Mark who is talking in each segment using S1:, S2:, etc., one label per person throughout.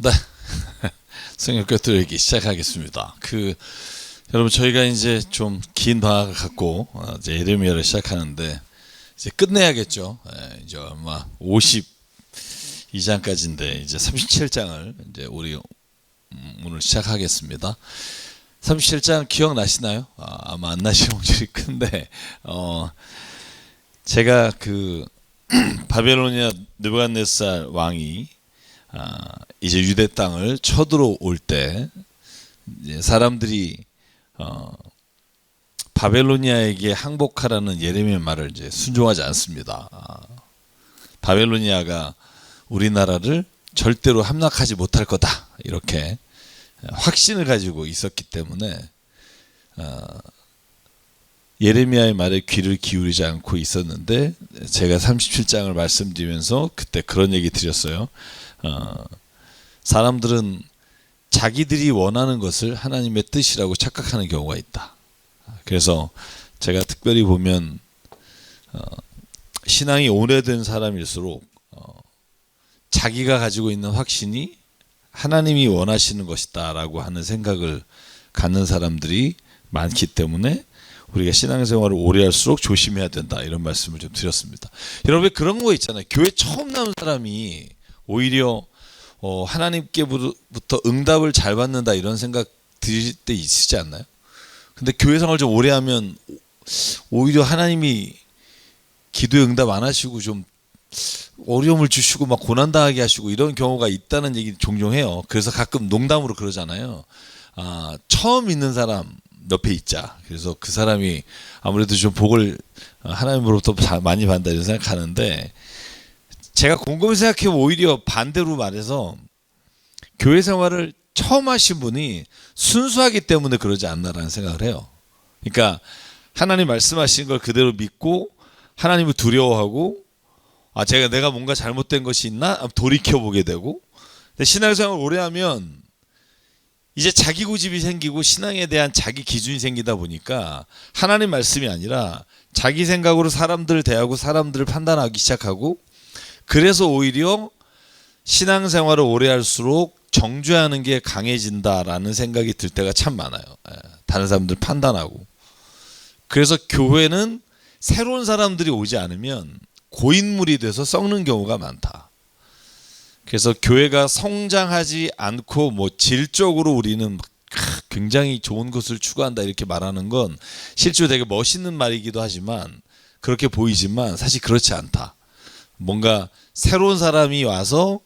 S1: 네. 성경 꿰뚫기 시작하겠습니다. 여러분 저희가 이제 좀 긴 방학을 갖고 이제 예레미야를 시작하는데 이제 끝내야겠죠. 이제 아마 52장까지인데 이제 37장을 이제 우리 오늘 시작하겠습니다. 37장 기억나시나요? 아마 안 나시는 분들이 큰데 제가 바벨로니아 느부갓네살 왕이 이제 유대 땅을 쳐들어올 때 사람들이 바벨로니아에게 항복하라는 예레미야 말을 이제 순종하지 않습니다. 바벨로니아가 우리나라를 절대로 함락하지 못할 거다 이렇게 확신을 가지고 있었기 때문에 예레미야의 말에 귀를 기울이지 않고 있었는데 제가 37장을 말씀드리면서 그때 그런 얘기 드렸어요. 사람들은 자기들이 원하는 것을 하나님의 뜻이라고 착각하는 경우가 있다. 그래서 제가 특별히 보면 신앙이 오래된 사람일수록 자기가 가지고 있는 확신이 하나님이 원하시는 것이다 라고 하는 생각을 갖는 사람들이 많기 때문에 우리가 신앙생활을 오래 할수록 조심해야 된다 이런 말씀을 좀 드렸습니다. 여러분 그런 거 있잖아요. 교회 처음 나온 사람이 오히려 하나님께부터 응답을 잘 받는다 이런 생각 드실 때 있으시지 않나요? 근데 교회 생활 좀 오래 하면 오히려 하나님이 기도에 응답 안 하시고 좀 어려움을 주시고 막 고난당하게 하시고 이런 경우가 있다는 얘기 종종 해요. 그래서 가끔 농담으로 그러잖아요. 처음 믿는 사람 옆에 있자. 그래서 그 사람이 아무래도 좀 복을 하나님으로부터 많이 받는다 이런 생각하는데 제가 곰곰이 생각해보면 오히려 반대로 말해서 교회 생활을 처음 하신 분이 순수하기 때문에 그러지 않나라는 생각을 해요. 그러니까 하나님 말씀하신 걸 그대로 믿고 하나님을 두려워하고 내가 뭔가 잘못된 것이 있나 돌이켜보게 되고 근데 신앙생활을 오래 하면 이제 자기 고집이 생기고 신앙에 대한 자기 기준이 생기다 보니까 하나님 말씀이 아니라 자기 생각으로 사람들을 대하고 사람들을 판단하기 시작하고 그래서 오히려 신앙생활을 오래 할수록 정죄하는 게 강해진다라는 생각이 들 때가 참 많아요. 다른 사람들 판단하고. 그래서 교회는 새로운 사람들이 오지 않으면 고인물이 돼서 썩는 경우가 많다. 그래서 교회가 성장하지 않고 질적으로 우리는 굉장히 좋은 것을 추구한다 이렇게 말하는 건 실제로 되게 멋있는 말이기도 하지만 그렇게 보이지만 사실 그렇지 않다. 뭔가 새로운 사람이 와서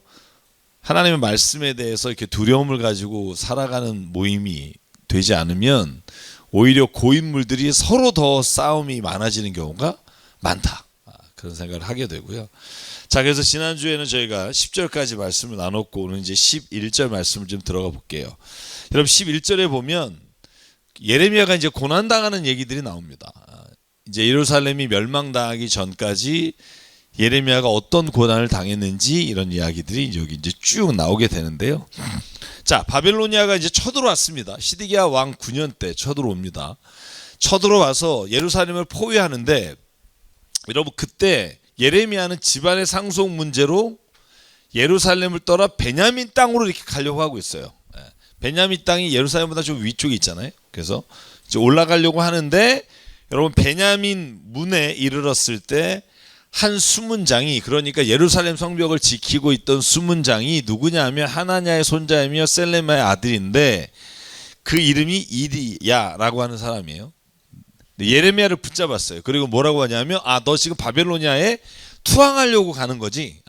S1: 하나님의 말씀에 대해서 이렇게 두려움을 가지고 살아가는 모임이 되지 않으면 오히려 고인물들이 서로 더 싸움이 많아지는 경우가 많다. 그런 생각을 하게 되고요. 자, 그래서 지난주에는 저희가 10절까지 말씀을 나눴고 오늘 이제 11절 말씀을 좀 들어가 볼게요. 여러분 11절에 보면 예레미야가 이제 고난당하는 얘기들이 나옵니다. 이제 예루살렘이 멸망당하기 전까지 예레미야가 어떤 고난을 당했는지 이런 이야기들이 여기 이제 쭉 나오게 되는데요. 자, 바벨로니아가 이제 쳐들어왔습니다. 시드기야 왕 9년 때 쳐들어옵니다. 쳐들어와서 예루살렘을 포위하는데 여러분 그때 예레미야는 집안의 상속 문제로 예루살렘을 떠나 베냐민 땅으로 이렇게 가려고 하고 있어요. 베냐민 땅이 예루살렘보다 좀 위쪽에 있잖아요. 그래서 이제 올라가려고 하는데 여러분 베냐민 문에 이르렀을 때 한 수문장이 그러니까 예루살렘 성벽을 지키고 있던 수문장이 누구냐 하면 하나냐의 손자이며 셀레마의 아들인데 그 이름이 이디야라고 하는 사람이에요. 예레미야를 붙잡았어요. 그리고 뭐라고 하냐면 너 지금 바벨로니아에 투항하려고 가는 거지.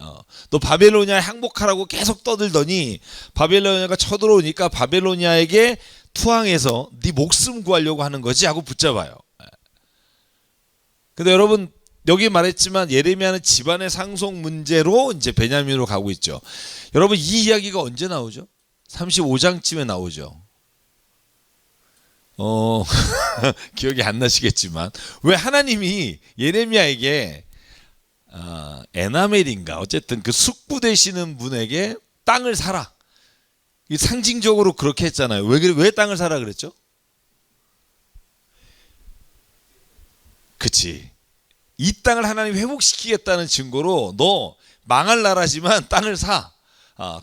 S1: 너 바벨로니아에 항복하라고 계속 떠들더니 바벨로니아가 쳐들어오니까 바벨로니아에게 투항해서 네 목숨 구하려고 하는 거지 하고 붙잡아요. 근데 여러분 여기 말했지만 예레미야는 집안의 상속 문제로 이제 베냐민으로 가고 있죠. 여러분 이 이야기가 언제 나오죠? 35장쯤에 나오죠. 기억이 안 나시겠지만 왜 하나님이 예레미야에게 에나멜인가 어쨌든 그 숙부 되시는 분에게 땅을 사라. 상징적으로 그렇게 했잖아요. 왜 땅을 사라 그랬죠? 그치. 이 땅을 하나님 회복시키겠다는 증거로 너 망할 나라지만 땅을 사.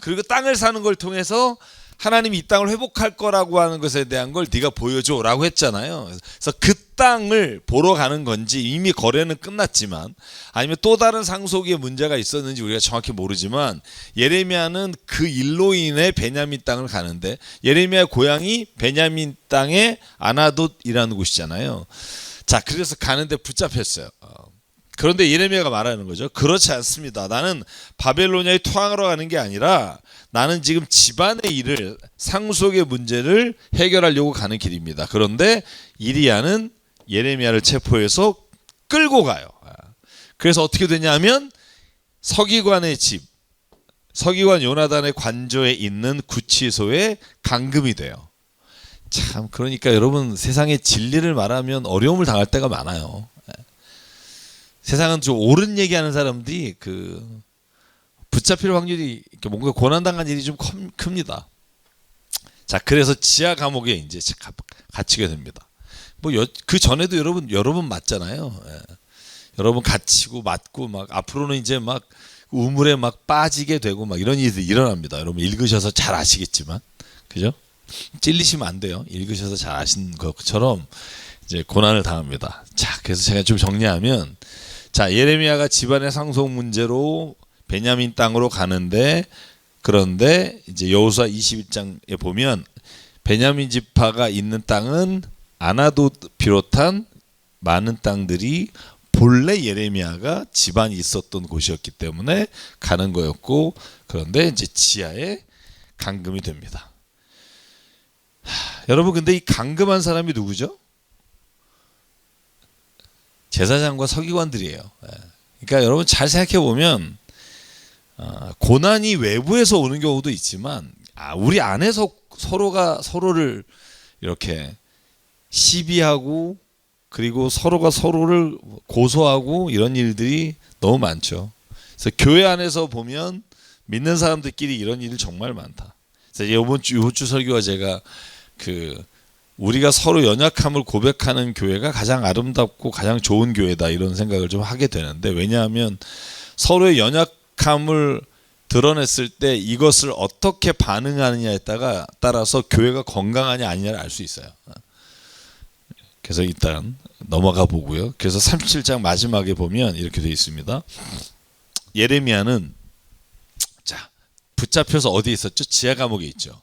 S1: 그리고 땅을 사는 걸 통해서 하나님이 이 땅을 회복할 거라고 하는 것에 대한 걸 네가 보여줘라고 했잖아요. 그래서 그 땅을 보러 가는 건지 이미 거래는 끝났지만 아니면 또 다른 상속의 문제가 있었는지 우리가 정확히 모르지만 예레미야는 그 일로 인해 베냐민 땅을 가는데 예레미야 고향이 베냐민 땅의 아나돗이라는 곳이잖아요. 자, 그래서 가는데 붙잡혔어요. 그런데 예레미야가 말하는 거죠. 그렇지 않습니다. 나는 바벨로니아에 투항하러 가는 게 아니라 나는 지금 집안의 일을 상속의 문제를 해결하려고 가는 길입니다. 그런데 이리야는 예레미야를 체포해서 끌고 가요. 그래서 어떻게 되냐면 서기관의 집, 서기관 요나단의 관저에 있는 구치소에 감금이 돼요. 참, 그러니까 여러분 세상에 진리를 말하면 어려움을 당할 때가 많아요. 세상은 좀 옳은 얘기하는 사람들이 붙잡힐 확률이 뭔가 고난당한 일이 좀 큽니다. 자, 그래서 지하 감옥에 이제 갇히게 됩니다. 그 전에도 여러분 맞잖아요. 여러분 갇히고 맞고 막 앞으로는 이제 막 우물에 막 빠지게 되고 막 이런 일이 일어납니다. 여러분 읽으셔서 잘 아시겠지만, 그죠? 찔리시면 안 돼요. 읽으셔서 잘 아신 것처럼 이제 고난을 당합니다. 자, 그래서 제가 좀 정리하면, 자, 예레미야가 집안의 상속 문제로 베냐민 땅으로 가는데, 그런데 이제 여호수아 21장에 보면 베냐민 지파가 있는 땅은 아나돗 비롯한 많은 땅들이 본래 예레미야가 집안이 있었던 곳이었기 때문에 가는 거였고, 그런데 이제 지하에 감금이 됩니다. 여러분, 근데 이 감금한 사람이 누구죠? 제사장과 서기관들이에요. 그러니까 여러분 잘 생각해 보면 고난이 외부에서 오는 경우도 있지만 우리 안에서 서로가 서로를 이렇게 시비하고 그리고 서로가 서로를 고소하고 이런 일들이 너무 많죠. 그래서 교회 안에서 보면 믿는 사람들끼리 이런 일이 정말 많다. 그래서 이번 주 설교가 제가 우리가 서로 연약함을 고백하는 교회가 가장 아름답고 가장 좋은 교회다 이런 생각을 좀 하게 되는데, 왜냐하면 서로의 연약함을 드러냈을 때 이것을 어떻게 반응하느냐에 따라서 교회가 건강하냐 아니냐를 알 수 있어요. 그래서 일단 넘어가 보고요. 그래서 37장 마지막에 보면 이렇게 되어 있습니다. 예레미야는 자, 붙잡혀서 어디에 있었죠? 지하 감옥에 있죠.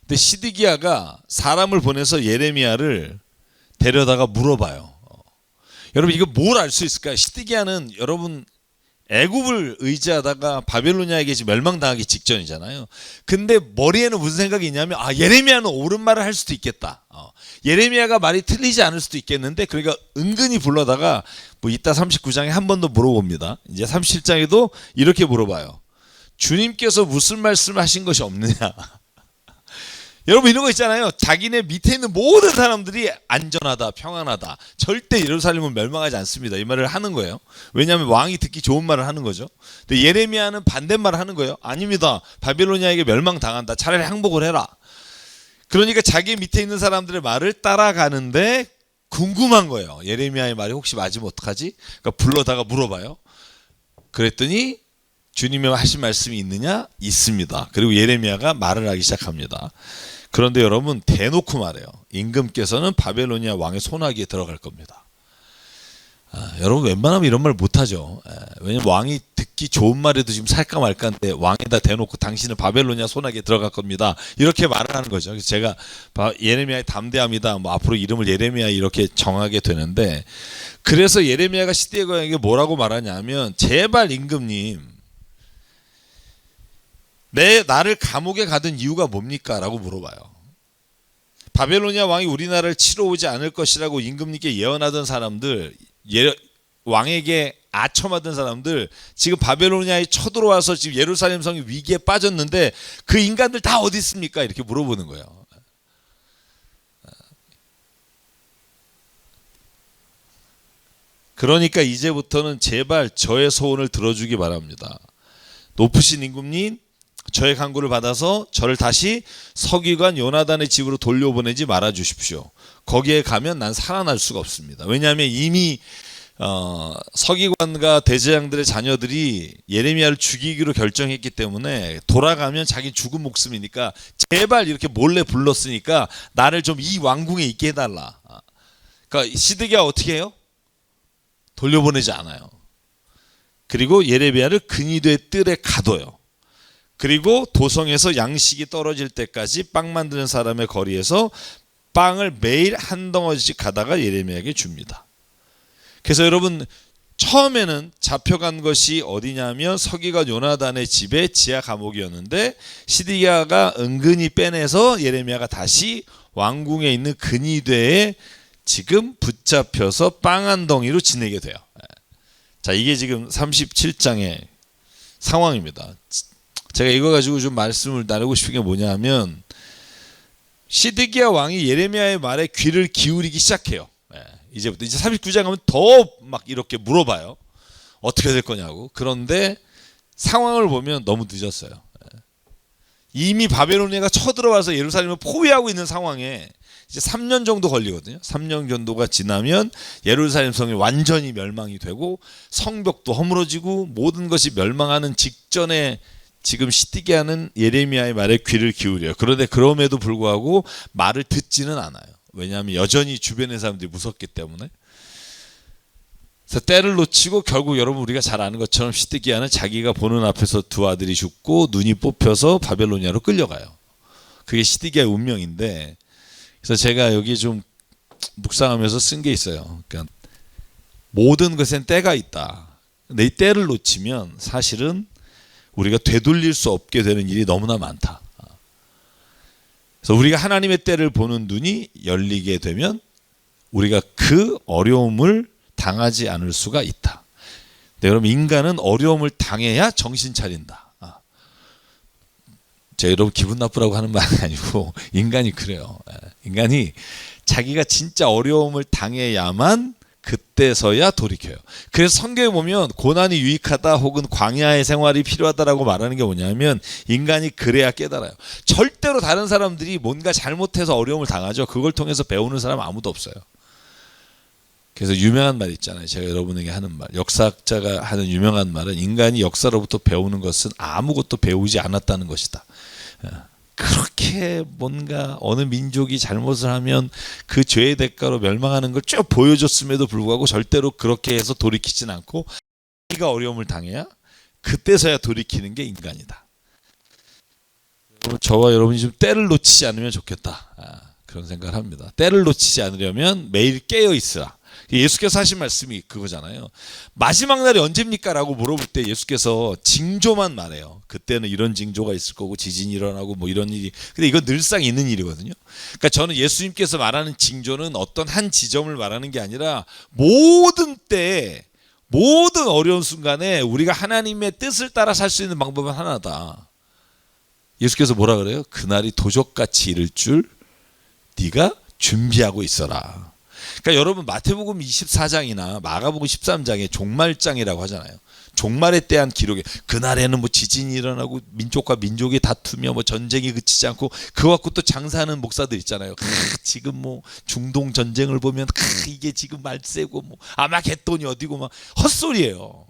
S1: 근데 시드기야가 사람을 보내서 예레미야를 데려다가 물어봐요. 여러분 이거 뭘 알 수 있을까요? 시드기야는 여러분 애굽을 의지하다가 바벨로니아에게 멸망당하기 직전이잖아요. 근데 머리에는 무슨 생각이 있냐면 예레미야는 옳은 말을 할 수도 있겠다. 예레미야가 말이 틀리지 않을 수도 있겠는데, 그러니까 은근히 불러다가 이따 39장에 한 번 더 물어봅니다. 이제 37장에도 이렇게 물어봐요. 주님께서 무슨 말씀을 하신 것이 없느냐. 여러분 이런 거 있잖아요. 자기네 밑에 있는 모든 사람들이 안전하다, 평안하다, 절대 예루살렘은 멸망하지 않습니다, 이 말을 하는 거예요. 왜냐하면 왕이 듣기 좋은 말을 하는 거죠. 근데 예레미야는 반대말을 하는 거예요. 아닙니다, 바빌로니아에게 멸망당한다, 차라리 항복을 해라. 그러니까 자기 밑에 있는 사람들의 말을 따라가는데 궁금한 거예요. 예레미야의 말이 혹시 맞으면 어떡하지? 그러니까 불러다가 물어봐요. 그랬더니 주님이 하신 말씀이 있느냐? 있습니다. 그리고 예레미야가 말을 하기 시작합니다. 그런데 여러분 대놓고 말해요. 임금께서는 바벨로니아 왕의 손아귀에 들어갈 겁니다. 여러분 웬만하면 이런 말 못하죠. 왜냐면 왕이 듣기 좋은 말에도 지금 살까 말까인데 왕에다 대놓고 당신은 바벨로니아 손아귀에 들어갈 겁니다, 이렇게 말을 하는 거죠. 그래서 제가 예레미야의 담대함이다, 앞으로 이름을 예레미야 이렇게 정하게 되는데, 그래서 예레미야가 시드기야 고향에게 뭐라고 말하냐면, 제발 임금님, 나를 감옥에 가둔 이유가 뭡니까? 라고 물어봐요. 바벨로니아 왕이 우리나라를 치러 오지 않을 것이라고 임금님께 예언하던 사람들, 왕에게 아첨하던 사람들, 지금 바벨로니아에 쳐들어와서 지금 예루살렘 성이 위기에 빠졌는데 그 인간들 다 어디 있습니까? 이렇게 물어보는 거예요. 그러니까 이제부터는 제발 저의 소원을 들어주기 바랍니다. 높으신 임금님, 저의 간구를 받아서 저를 다시 서기관 요나단의 집으로 돌려보내지 말아 주십시오. 거기에 가면 난 살아날 수가 없습니다. 왜냐하면 이미 서기관과 대제사장들의 자녀들이 예레미야를 죽이기로 결정했기 때문에 돌아가면 자기 죽은 목숨이니까 제발 이렇게 몰래 불렀으니까 나를 좀 이 왕궁에 있게 해달라. 그러니까 시드기야 어떻게 해요? 돌려보내지 않아요. 그리고 예레미야를 근위대 뜰에 가둬요. 그리고 도성에서 양식이 떨어질 때까지 빵 만드는 사람의 거리에서 빵을 매일 한 덩어리씩 가다가 예레미야에게 줍니다. 그래서 여러분 처음에는 잡혀간 것이 어디냐면 서기관 요나단의 집에 지하 감옥이었는데 시드기야가 은근히 빼내서 예레미야가 다시 왕궁에 있는 근위대에 지금 붙잡혀서 빵 한 덩이로 지내게 돼요. 자, 이게 지금 37장의 상황입니다. 제가 이거 가지고 좀 말씀을 나누고 싶은 게 뭐냐면 시드기야 왕이 예레미야의 말에 귀를 기울이기 시작해요. 이제부터 이제 39장 가면 더 막 이렇게 물어봐요. 어떻게 될 거냐고. 그런데 상황을 보면 너무 늦었어요. 이미 바벨로니아가 쳐들어와서 예루살렘을 포위하고 있는 상황에 이제 3년 정도 걸리거든요. 3년 정도가 지나면 예루살렘 성이 완전히 멸망이 되고 성벽도 허물어지고 모든 것이 멸망하는 직전에 지금 시드기야는 예레미야의 말에 귀를 기울여요. 그런데 그럼에도 불구하고 말을 듣지는 않아요. 왜냐하면 여전히 주변의 사람들이 무섭기 때문에. 그래서 때를 놓치고 결국 여러분 우리가 잘 아는 것처럼 시드기야는 자기가 보는 앞에서 두 아들이 죽고 눈이 뽑혀서 바벨로니아로 끌려가요. 그게 시드기야의 운명인데, 그래서 제가 여기 좀 묵상하면서 쓴 게 있어요. 그러니까 모든 것엔 때가 있다. 근데 이 때를 놓치면 사실은 우리가 되돌릴 수 없게 되는 일이 너무나 많다. 그래서 우리가 하나님의 때를 보는 눈이 열리게 되면 우리가 그 어려움을 당하지 않을 수가 있다. 네, 여러분 인간은 어려움을 당해야 정신 차린다. 제가 여러분 기분 나쁘라고 하는 말이 아니고 인간이 그래요. 인간이 자기가 진짜 어려움을 당해야만 그때서야 돌이켜요. 그래서 성경에 보면 고난이 유익하다 혹은 광야의 생활이 필요하다라고 말하는 게 뭐냐면 인간이 그래야 깨달아요. 절대로 다른 사람들이 뭔가 잘못해서 어려움을 당하죠. 그걸 통해서 배우는 사람 아무도 없어요. 그래서 유명한 말 있잖아요. 제가 여러분에게 하는 말. 역사학자가 하는 유명한 말은 인간이 역사로부터 배우는 것은 아무것도 배우지 않았다는 것이다. 그렇게 뭔가 어느 민족이 잘못을 하면 그 죄의 대가로 멸망하는 걸 쭉 보여줬음에도 불구하고 절대로 그렇게 해서 돌이키진 않고 자기가 어려움을 당해야 그때서야 돌이키는 게 인간이다. 저와 여러분이 좀 때를 놓치지 않으면 좋겠다. 그런 생각을 합니다. 때를 놓치지 않으려면 매일 깨어 있으라. 예수께서 하신 말씀이 그거잖아요. 마지막 날이 언제입니까? 라고 물어볼 때 예수께서 징조만 말해요. 그때는 이런 징조가 있을 거고 지진이 일어나고 뭐 이런 일이. 근데 이건 늘상 있는 일이거든요. 그러니까 저는 예수님께서 말하는 징조는 어떤 한 지점을 말하는 게 아니라 모든 때에 모든 어려운 순간에 우리가 하나님의 뜻을 따라 살 수 있는 방법은 하나다. 예수께서 뭐라 그래요? 그날이 도적같이 이를 줄 네가 준비하고 있어라. 그러니까 여러분 마태복음 24장이나 마가복음 13장에 종말장이라고 하잖아요. 종말에 대한 기록에 그날에는 뭐 지진이 일어나고 민족과 민족이 다투며 뭐 전쟁이 그치지 않고 그거 갖고 또 장사하는 목사들 있잖아요. 지금 뭐 중동 전쟁을 보면 이게 지금 말세고 뭐 아마겟돈이 어디고 막 헛소리예요.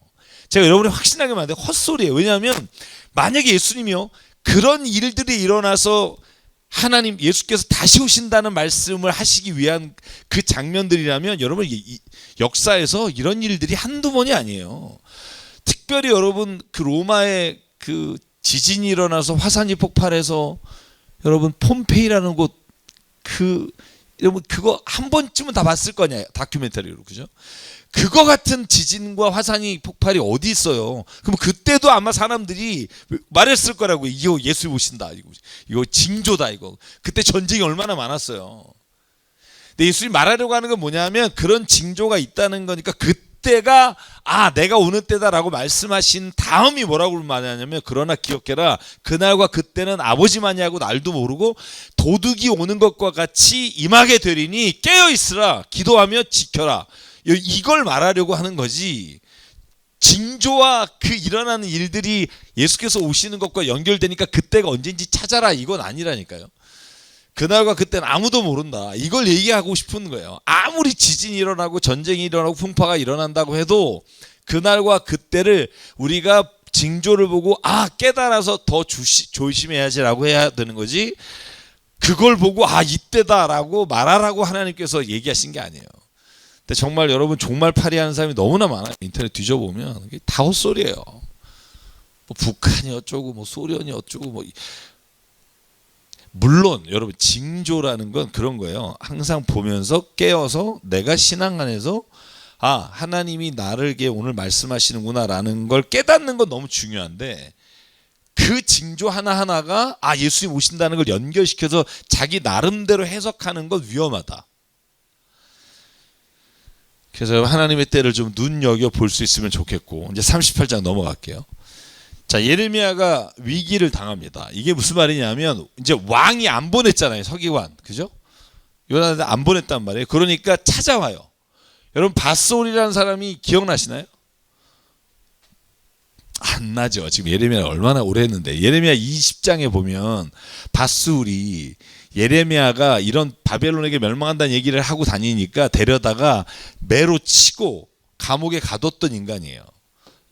S1: 제가 여러분이 확신하게 만든 헛소리예요. 왜냐하면 만약에 예수님이요 그런 일들이 일어나서 하나님 예수께서 다시 오신다는 말씀을 하시기 위한 그 장면들이라면 여러분 역사에서 이런 일들이 한두 번이 아니에요. 특별히 여러분 그 로마의 그 지진이 일어나서 화산이 폭발해서 여러분 폼페이라는 곳 여러분 그거 한 번쯤은 다 봤을 거냐 다큐멘터리로 그죠? 그거 같은 지진과 화산이 폭발이 어디 있어요? 그럼 그때도 아마 사람들이 말했을 거라고. 이거 예수 오신다. 이거 징조다. 이거 그때 전쟁이 얼마나 많았어요. 근데 예수님 말하려고 하는 건 뭐냐면 그런 징조가 있다는 거니까 그때가 내가 오는 때다라고 말씀하신 다음이 뭐라고 말하냐면 그러나 기억해라 그날과 그때는 아버지만이 하고 날도 모르고 도둑이 오는 것과 같이 임하게 되리니 깨어 있으라 기도하며 지켜라. 이걸 말하려고 하는 거지. 징조와 그 일어나는 일들이 예수께서 오시는 것과 연결되니까 그때가 언제인지 찾아라 이건 아니라니까요. 그날과 그때는 아무도 모른다. 이걸 얘기하고 싶은 거예요. 아무리 지진이 일어나고 전쟁이 일어나고 풍파가 일어난다고 해도 그날과 그때를 우리가 징조를 보고 깨달아서 더 조심해야지라고 해야 되는 거지. 그걸 보고 이때다라고 말하라고 하나님께서 얘기하신 게 아니에요. 근데 정말 여러분 종말팔이 하는 사람이 너무나 많아요. 인터넷 뒤져보면 다 헛소리예요. 뭐 북한이 어쩌고 뭐 소련이 어쩌고 뭐. 물론 여러분 징조라는 건 그런 거예요. 항상 보면서 깨어서 내가 신앙 안에서 하나님이 나에게 오늘 말씀하시는구나라는 걸 깨닫는 건 너무 중요한데, 그 징조 하나하나가 예수님 오신다는 걸 연결시켜서 자기 나름대로 해석하는 건 위험하다. 그래서 하나님의 때를 좀 눈여겨 볼 수 있으면 좋겠고, 이제 38장 넘어갈게요. 자, 예레미야가 위기를 당합니다. 이게 무슨 말이냐면 이제 왕이 안 보냈잖아요. 서기관. 그죠? 요나단한테 안 보냈단 말이에요. 그러니까 찾아와요. 여러분 밧솔이라는 사람이 기억나시나요? 안 나죠. 지금 예레미야가 얼마나 오래 했는데. 예레미야 20장에 보면 밧솔이 예레미야가 이런 바벨론에게 멸망한다는 얘기를 하고 다니니까 데려다가 매로 치고 감옥에 가뒀던 인간이에요.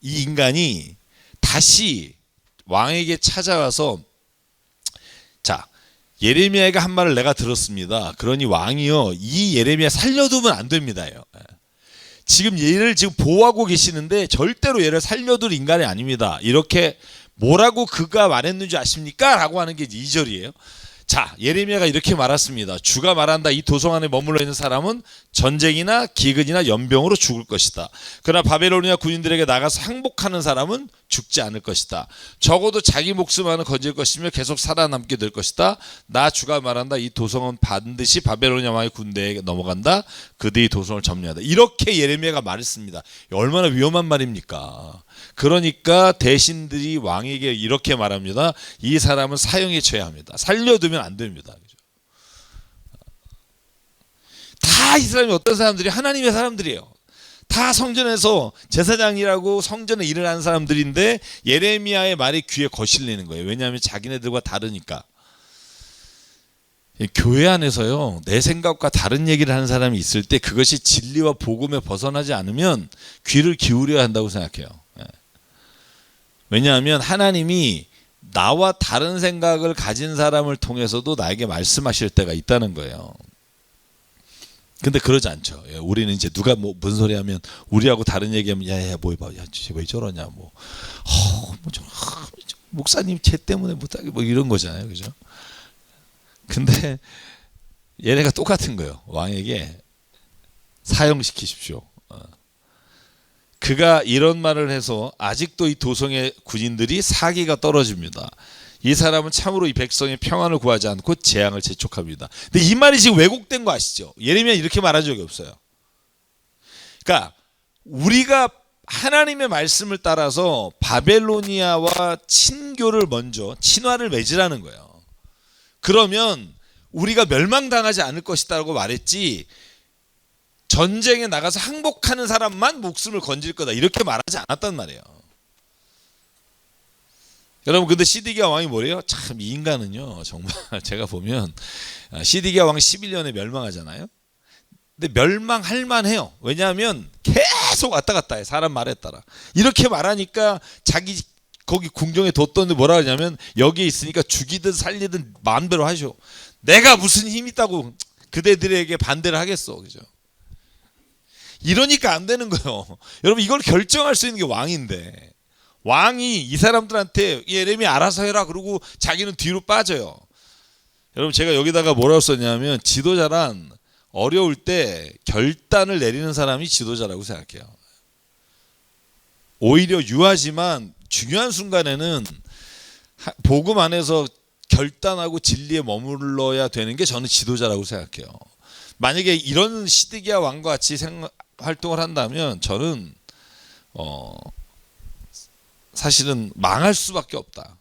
S1: 이 인간이 다시 왕에게 찾아와서, 자, 예레미야가 한 말을 내가 들었습니다. 그러니 왕이요, 이 예레미야 살려두면 안 됩니다요. 지금 얘를 지금 보호하고 계시는데 절대로 얘를 살려둘 인간이 아닙니다. 이렇게 뭐라고 그가 말했는지 아십니까? 라고 하는 게 2절이에요. 자, 예레미야가 이렇게 말했습니다. 주가 말한다. 이 도성 안에 머물러 있는 사람은 전쟁이나 기근이나 연병으로 죽을 것이다. 그러나 바벨로니아 군인들에게 나가서 항복하는 사람은 죽지 않을 것이다. 적어도 자기 목숨만은 건질 것이며 계속 살아남게 될 것이다. 나 주가 말한다. 이 도성은 반드시 바벨로니아 왕의 군대에 넘어간다. 그들이 도성을 점령한다. 이렇게 예레미야가 말했습니다. 얼마나 위험한 말입니까? 그러니까 대신들이 왕에게 이렇게 말합니다. 이 사람은 사형에 처해야 합니다. 살려두면 안 됩니다. 다 이 사람이 어떤 사람들이 하나님의 사람들이에요. 다 성전에서 제사장이라고 성전에 일을 하는 사람들인데 예레미야의 말이 귀에 거슬리는 거예요. 왜냐하면 자기네들과 다르니까. 교회 안에서요, 내 생각과 다른 얘기를 하는 사람이 있을 때 그것이 진리와 복음에 벗어나지 않으면 귀를 기울여야 한다고 생각해요. 왜냐하면 하나님이 나와 다른 생각을 가진 사람을 통해서도 나에게 말씀하실 때가 있다는 거예요. 근데 그러지 않죠. 우리는 이제 누가 뭐 무슨 소리 하면 우리하고 다른 얘기하면 야야 뭐 해봐, 야 왜 저러냐 목사님 쟤 때문에 못하게 뭐 이런 거잖아요, 그죠? 근데 얘네가 똑같은 거예요. 왕에게 사형시키십시오. 그가 이런 말을 해서 아직도 이 도성의 군인들이 사기가 떨어집니다. 이 사람은 참으로 이 백성의 평안을 구하지 않고 재앙을 재촉합니다. 근데 이 말이 지금 왜곡된 거 아시죠? 예레미야 이렇게 말한 적이 없어요. 그러니까 우리가 하나님의 말씀을 따라서 바벨로니아와 친교를 먼저 친화를 맺으라는 거예요. 그러면 우리가 멸망당하지 않을 것이다라고 말했지, 전쟁에 나가서 항복하는 사람만 목숨을 건질 거다 이렇게 말하지 않았단 말이에요. 여러분 근데 시드기야 왕이 뭐래요? 참 이 인간은요 정말 제가 보면 시드기야 왕 11년에 멸망하잖아요. 근데 멸망할 만해요. 왜냐하면 계속 왔다 갔다 해. 사람 말에 따라. 이렇게 말하니까 자기 거기 궁정에 뒀던데 뭐라 하냐면 여기에 있으니까 죽이든 살리든 마음대로 하셔. 내가 무슨 힘 있다고 그대들에게 반대를 하겠어. 그죠? 이러니까 안 되는 거예요. 여러분 이걸 결정할 수 있는 게 왕인데, 왕이 이 사람들한테 예레미야 알아서 해라 그러고 자기는 뒤로 빠져요. 여러분 제가 여기다가 뭐라고 썼냐면, 지도자란 어려울 때 결단을 내리는 사람이 지도자라고 생각해요. 오히려 유하지만 중요한 순간에는 복음 안에서 결단하고 진리에 머물러야 되는 게 저는 지도자라고 생각해요. 만약에 이런 시드기야 왕과 같이 활동을 한다면 저는 사실은 망할 수밖에 없다.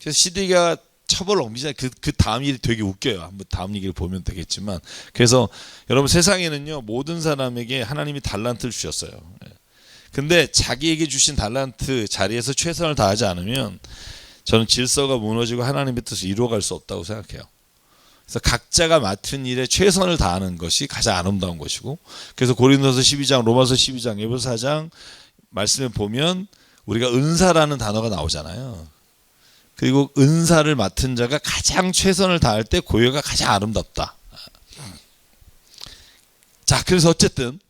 S1: 그래서 시드기야 처벌을 옮기잖아요. 그 다음 일이 되게 웃겨요. 한번 다음 얘기를 보면 되겠지만, 그래서 여러분 세상에는요 모든 사람에게 하나님이 달란트를 주셨어요. 근데 자기에게 주신 달란트 자리에서 최선을 다하지 않으면 저는 질서가 무너지고 하나님의 뜻을 이루어갈 수 없다고 생각해요. 그래서 각자가 맡은 일에 최선을 다하는 것이 가장 아름다운 것이고, 그래서 고린도서 12장, 로마서 12장, 에베소 4장 말씀에 보면 우리가 은사라는 단어가 나오잖아요. 그리고 은사를 맡은 자가 가장 최선을 다할 때 고요가 가장 아름답다. 자, 그래서 어쨌든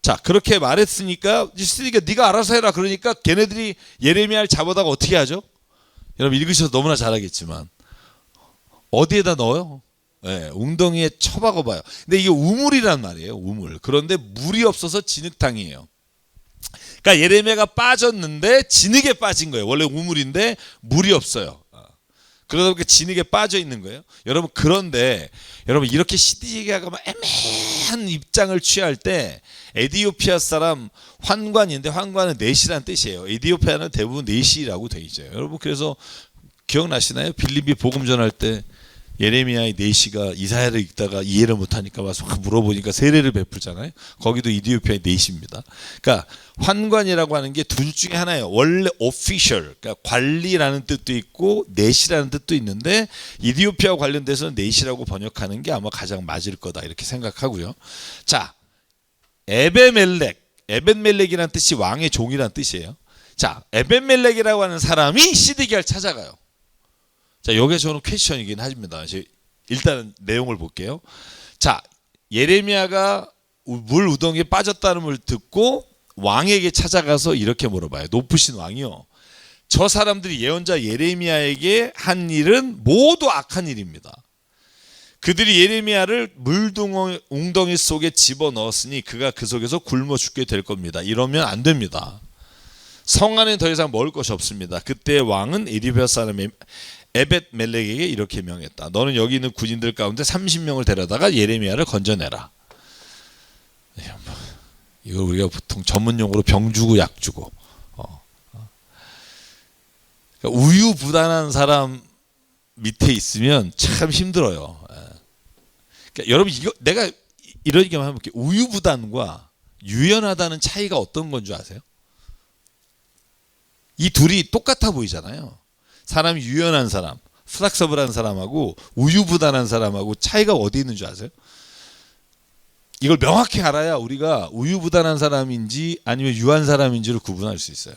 S1: 자, 그렇게 말했으니까 시드기가 네가 알아서 해라. 그러니까 걔네들이 예레미야를 잡아다가 어떻게 하죠? 여러분 읽으셔서 너무나 잘 알겠지만 어디에다 넣어요? 네, 웅덩이에 쳐박아 봐요. 근데 이게 우물이란 말이에요. 우물. 그런데 물이 없어서 진흙탕이에요. 그러니까 예레미야가 빠졌는데 진흙에 빠진 거예요. 원래 우물인데 물이 없어요. 그러다 보니까 진흙에 빠져 있는 거예요. 여러분, 그런데 여러분 이렇게 시드기야가 애매한 입장을 취할 때 에디오피아 사람 환관인데, 환관은 내시란 뜻이에요. 에디오피아는 대부분 내시라고 돼 있어요. 여러분, 그래서 기억나시나요? 빌립비 복음 전할 때 예레미야의 내시가 이사야를 읽다가 이해를 못하니까 와서 막 물어보니까 세례를 베풀잖아요. 거기도 이디오피아의 내시입니다. 그러니까 환관이라고 하는 게 둘 중에 하나예요. 원래 official, 그러니까 관리라는 뜻도 있고 내시라는 뜻도 있는데 이디오피아 관련돼서는 내시라고 번역하는 게 아마 가장 맞을 거다 이렇게 생각하고요. 자, 에벤멜렉이라는 뜻이 왕의 종이라는 뜻이에요. 자, 에벤멜렉이라고 하는 사람이 시드기야를 찾아가요. 자, 여기에 저는 퀘스천이긴 합니다. 일단 내용을 볼게요. 자, 예레미야가 물 우덩이에 빠졌다는 걸 듣고 왕에게 찾아가서 이렇게 물어봐요. 높으신 왕이요, 저 사람들이 예언자 예레미야에게 한 일은 모두 악한 일입니다. 그들이 예레미야를 웅덩이 속에 집어넣었으니 그가 그 속에서 굶어 죽게 될 겁니다. 이러면 안 됩니다. 성 안에 더 이상 먹을 것이 없습니다. 그때 왕은 에디오피아 사람 에벳멜렉에게 이렇게 명했다. 너는 여기 있는 군인들 가운데 30명을 데려다가 예레미야를 건져내라. 이걸 우리가 보통 전문 용어로 병 주고 약 주고. 그러니까 우유부단한 사람 밑에 있으면 참 힘들어요. 그러니까 여러분, 이거 내가 이런 얘기만 해볼게요. 우유부단과 유연하다는 차이가 어떤 건 줄 아세요? 이 둘이 똑같아 보이잖아요. 사람이 유연한 사람, 플렉서블한 사람하고 우유부단한 사람하고 차이가 어디 있는 줄 아세요? 이걸 명확히 알아야 우리가 우유부단한 사람인지 아니면 유한 사람인지를 구분할 수 있어요.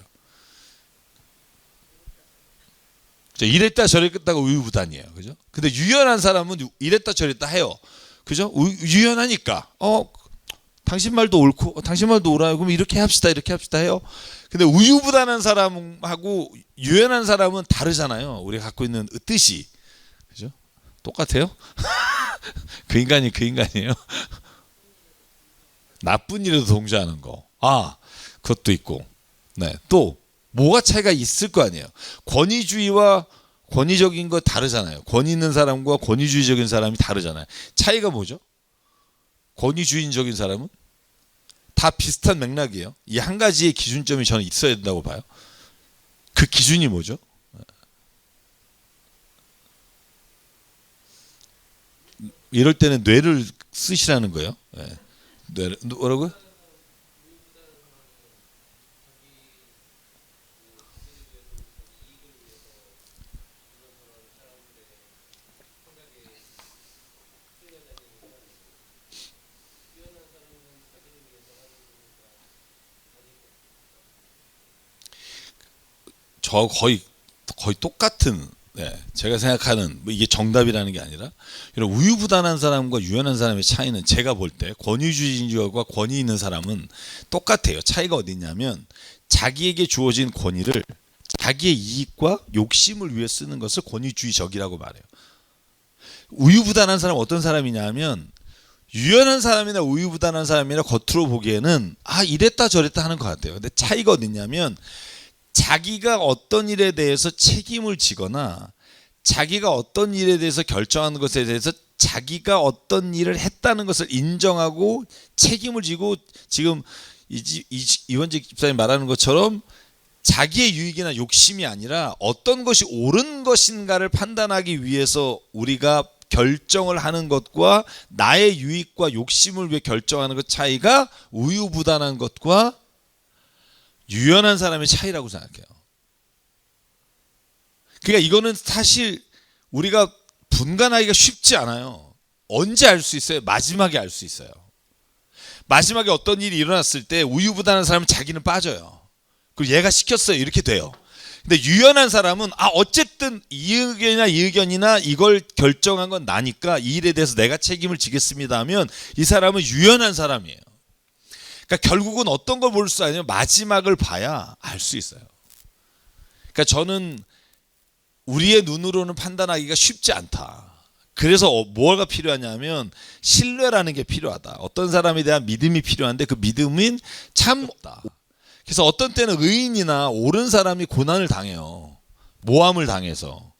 S1: 이랬다 저랬다가 우유부단이에요. 그죠? 근데 유연한 사람은 이랬다 저랬다 해요. 그죠? 유연하니까 당신 말도 옳고 당신 말도 옳아요. 그럼 이렇게 합시다 해요. 근데 우유부단한 사람하고 유연한 사람은 다르잖아요. 우리가 갖고 있는 뜻이. 그죠? 똑같아요? 그 인간이 그 인간이에요. 나쁜 일에도 동조하는 거. 그것도 있고. 네. 또 뭐가 차이가 있을 거 아니에요. 권위주의와 권위적인 거 다르잖아요. 권위 있는 사람과 권위주의적인 사람이 다르잖아요. 차이가 뭐죠? 권위주의적인 사람은 다 비슷한 맥락이에요. 이 한 가지의 기준점이 저는 있어야 된다고 봐요. 그 기준이 뭐죠? 이럴 때는 뇌를 쓰시라는 거예요. 네. 뇌를, 뭐라고요? 저 거의 똑같은, 제가 생각하는 이게 정답이라는 게 아니라 이런 우유부단한 사람과 유연한 사람의 차이는 제가 볼 때 권위주의자와 권위 있는 사람은 똑같아요. 차이가 어디 있냐면 자기에게 주어진 권위를 자기의 이익과 욕심을 위해 쓰는 것을 권위주의적이라고 말해요. 우유부단한 사람은 어떤 사람이냐면 유연한 사람이나 우유부단한 사람이나 겉으로 보기에는 이랬다 저랬다 하는 것 같아요. 근데 차이가 어디 있냐면 자기가 어떤 일에 대해서 책임을 지거나 자기가 어떤 일에 대해서 결정하는 것에 대해서 자기가 어떤 일을 했다는 것을 인정하고 책임을 지고, 지금 이원직 집사님 말하는 것처럼 자기의 유익이나 욕심이 아니라 어떤 것이 옳은 것인가를 판단하기 위해서 우리가 결정을 하는 것과 나의 유익과 욕심을 위해 결정하는 것 차이가 우유부단한 것과 유연한 사람의 차이라고 생각해요. 그러니까 이거는 사실 우리가 분간하기가 쉽지 않아요. 언제 알 수 있어요? 마지막에 알 수 있어요. 마지막에 어떤 일이 일어났을 때 우유부단한 사람은 자기는 빠져요. 그리고 얘가 시켰어요. 이렇게 돼요. 근데 유연한 사람은 어쨌든 이 의견이나 이걸 결정한 건 나니까 이 일에 대해서 내가 책임을 지겠습니다 하면 이 사람은 유연한 사람이에요. 그러니까 결국은 어떤 걸 볼 수 아니면 마지막을 봐야 알 수 있어요. 그러니까 저는 우리의 눈으로는 판단하기가 쉽지 않다. 그래서 뭐가 필요하냐면 신뢰라는 게 필요하다. 어떤 사람에 대한 믿음이 필요한데 그 믿음은 참 없다. 그래서 어떤 때는 의인이나 옳은 사람이 고난을 당해요. 모함을 당해서.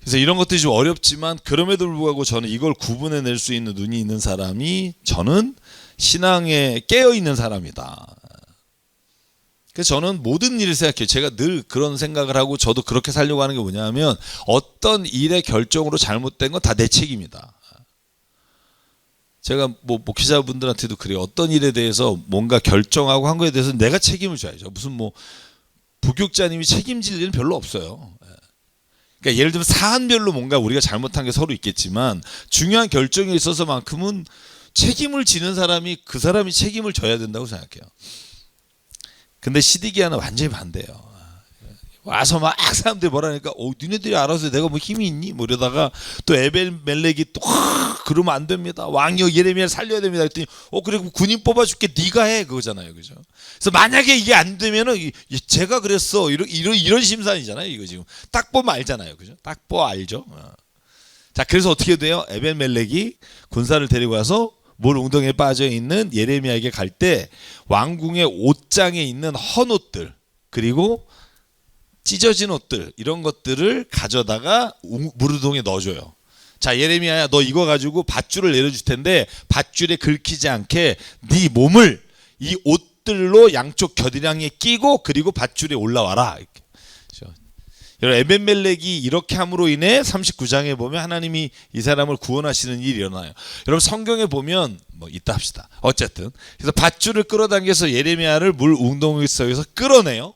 S1: 그래서 이런 것들이 좀 어렵지만 그럼에도 불구하고 저는 이걸 구분해낼 수 있는 눈이 있는 사람이 저는 신앙에 깨어있는 사람이다. 그래서 저는 모든 일을 생각해요. 제가 늘 그런 생각을 하고 저도 그렇게 살려고 하는 게 뭐냐면 어떤 일의 결정으로 잘못된 건 다 내 책임이다. 제가 목회자분들한테도 그래요. 어떤 일에 대해서 뭔가 결정하고 한 거에 대해서 내가 책임을 져야죠. 무슨 부교육자님이 책임질 일은 별로 없어요. 그러니까 예를 들면 사안별로 뭔가 우리가 잘못한 게 서로 있겠지만 중요한 결정에 있어서만큼은 책임을 지는 사람이 그 사람이 책임을 져야 된다고 생각해요. 근데 시디기아는 완전히 반대예요. 와서 막 사람들이 뭐라니까 니네들이 알아서 내가 힘이 있니? 이러다가 또 에벨멜렉이 또 그러면 안 됩니다. 왕이여 예레미야를 살려야 됩니다. 그랬더니 그래 군인 뽑아줄게 네가 해 그거잖아요. 그죠? 그래서 만약에 이게 안 되면은 제가 그랬어 이런 심산이잖아요. 이거 지금 딱 보면 알잖아요. 그죠? 딱 보면 알죠. 자 그래서 어떻게 돼요? 에벨멜렉이 군사를 데리고 와서 물 웅덩이에 빠져 있는 예레미야에게 갈 때 왕궁의 옷장에 있는 헌 옷들 그리고 찢어진 옷들 이런 것들을 가져다가 무르동에 넣어줘요. 자 예레미야야 너 이거 가지고 밧줄을 내려줄 텐데 밧줄에 긁히지 않게 네 몸을 이 옷들로 양쪽 겨드랑이에 끼고 그리고 밧줄에 올라와라. 여러분 에벤멜렉이 이렇게 함으로 인해 39장에 보면 하나님이 이 사람을 구원하시는 일이 일어나요. 여러분 성경에 보면 이따 합시다. 어쨌든 그래서 밧줄을 끌어당겨서 예레미야를 물 웅덩이 속에서 끌어내요.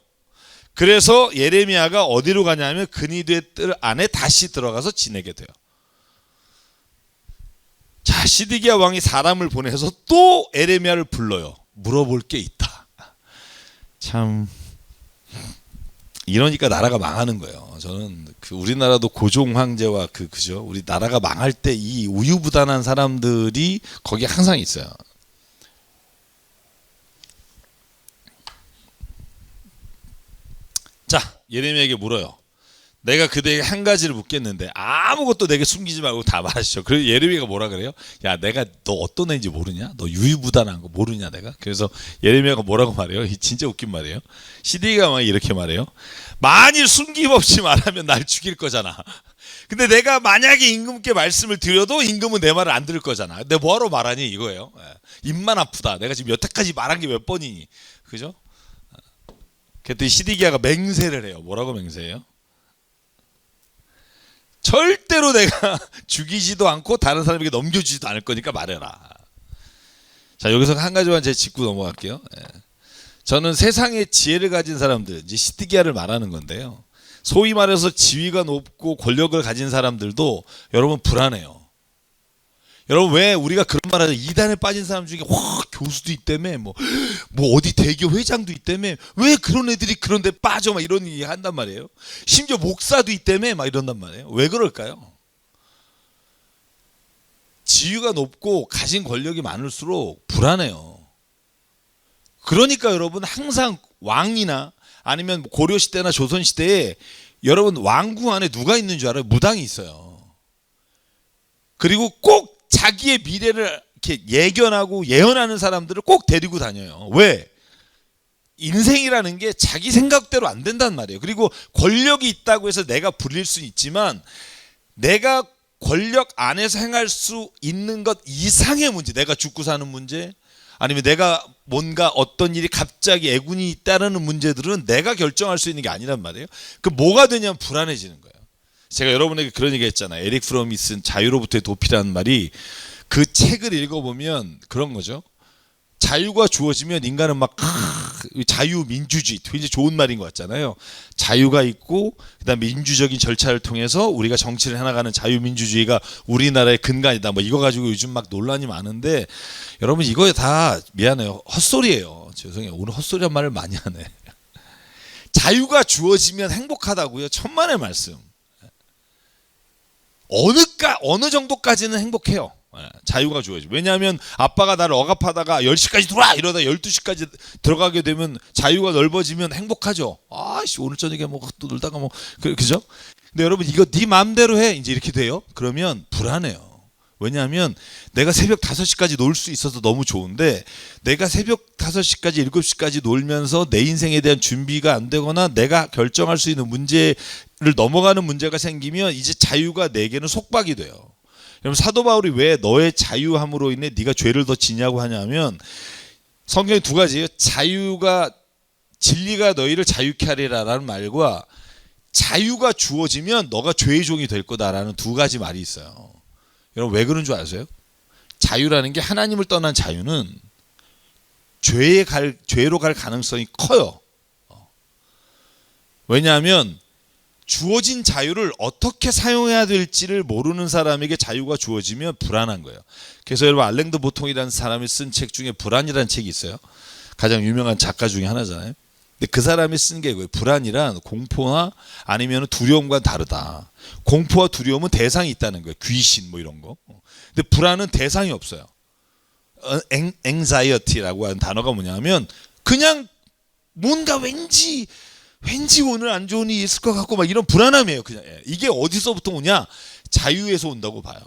S1: 그래서 예레미야가 어디로 가냐면 근위대 뜰 안에 다시 들어가서 지내게 돼요. 자 시드기야 왕이 사람을 보내서 또 예레미야를 불러요. 물어볼 게 있다. 참 이러니까 나라가 망하는 거예요. 저는 우리나라도 고종 황제와 그죠? 우리 나라가 망할 때 이 우유부단한 사람들이 거기 항상 있어요. 자 예레미야에게 물어요. 내가 그대에게 한 가지를 묻겠는데 아무것도 내게 숨기지 말고 다 말하시죠. 그래서 예레미야가 뭐라 그래요? 야 내가 너 어떤 애인지 모르냐? 너 유유부단한 거 모르냐 내가? 그래서 예레미야가 뭐라고 말해요? 진짜 웃긴 말이에요. 시디가 막 이렇게 말해요. 만일 숨김없이 말하면 날 죽일 거잖아. 근데 내가 만약에 임금께 말씀을 드려도 임금은 내 말을 안 들을 거잖아. 근데 뭐하러 말하니 이거예요. 입만 아프다. 내가 지금 여태까지 말한 게 몇 번이니. 그죠? 그랬더니 시디기야가 맹세를 해요. 뭐라고 맹세해요? 절대로 내가 죽이지도 않고 다른 사람에게 넘겨주지도 않을 거니까 말해라. 자 여기서 한 가지만 제가 짚고 넘어갈게요. 저는 세상의 지혜를 가진 사람들 이제 시드기야를 말하는 건데요. 소위 말해서 지위가 높고 권력을 가진 사람들도 여러분 불안해요. 여러분 왜 우리가 그런 말 하죠? 이단에 빠진 사람 중에 교수도 있다며 뭐 어디 대기업 회장도 있다며 왜 그런 애들이 그런 데 빠져 막 이런 얘기 한단 말이에요. 심지어 목사도 있다며 막 이런단 말이에요. 왜 그럴까요? 지위가 높고 가진 권력이 많을수록 불안해요. 그러니까 여러분 항상 왕이나 아니면 고려시대나 조선시대에 여러분 왕궁 안에 누가 있는 줄 알아요? 무당이 있어요. 그리고 꼭 자기의 미래를 이렇게 예견하고 예언하는 사람들을 꼭 데리고 다녀요. 왜? 인생이라는 게 자기 생각대로 안 된단 말이에요. 그리고 권력이 있다고 해서 내가 불릴 수는 있지만 내가 권력 안에서 행할 수 있는 것 이상의 문제, 내가 죽고 사는 문제, 아니면 내가 뭔가 어떤 일이 갑자기 애군이 있다는 문제들은 내가 결정할 수 있는 게 아니란 말이에요. 그 뭐가 되냐면 불안해지는 거예요. 제가 여러분에게 그런 얘기 했잖아요. 에릭 프롬이 쓴 자유로부터의 도피라는 말이 그 책을 읽어보면 그런 거죠. 자유가 주어지면 인간은 막 자유민주주의 굉장히 좋은 말인 것 같잖아요. 자유가 있고 그다음 민주적인 절차를 통해서 우리가 정치를 해나가는 자유민주주의가 우리나라의 근간이다. 뭐 이거 가지고 요즘 막 논란이 많은데 여러분 이거 다 미안해요. 헛소리예요. 죄송해요. 오늘 헛소리란 말을 많이 하네. 자유가 주어지면 행복하다고요. 천만의 말씀. 어느 정도까지는 행복해요. 자유가 주어지죠. 왜냐하면 아빠가 나를 억압하다가 10시까지 들어와 이러다 12시까지 들어가게 되면 자유가 넓어지면 행복하죠. 아씨 오늘 저녁에 뭐 또 놀다가 뭐 그죠? 근데 여러분 이거 네 마음대로 해 이제 이렇게 돼요? 그러면 불안해요. 왜냐하면 내가 새벽 5시까지 놀 수 있어서 너무 좋은데 내가 새벽 5시까지 7시까지 놀면서 내 인생에 대한 준비가 안 되거나 내가 결정할 수 있는 문제를 넘어가는 문제가 생기면 이제 자유가 내게는 속박이 돼요. 그럼 사도 바울이 왜 너의 자유함으로 인해 네가 죄를 더 지냐고 하냐면 성경에 두 가지예요. 자유가 진리가 너희를 자유케 하리라라는 말과 자유가 주어지면 너가 죄의 종이 될 거다라는 두 가지 말이 있어요. 여러분 왜 그런 줄 아세요? 자유라는 게 하나님을 떠난 자유는 죄로 갈 가능성이 커요. 왜냐하면 주어진 자유를 어떻게 사용해야 될지를 모르는 사람에게 자유가 주어지면 불안한 거예요. 그래서 여러분 알랭드 보통이라는 사람이 쓴 책 중에 불안이라는 책이 있어요. 가장 유명한 작가 중에 하나잖아요. 근데 그 사람이 쓴 게 뭐예요? 불안이란 공포나 아니면 두려움과 다르다. 공포와 두려움은 대상이 있다는 거예요. 귀신 뭐 이런 거. 근데 불안은 대상이 없어요. anxiety라고 하는 단어가 뭐냐면 그냥 뭔가 왠지 오늘 안 좋은 일이 있을 것 같고 막 이런 불안함이에요. 그냥 이게 어디서부터 오냐? 자유에서 온다고 봐요.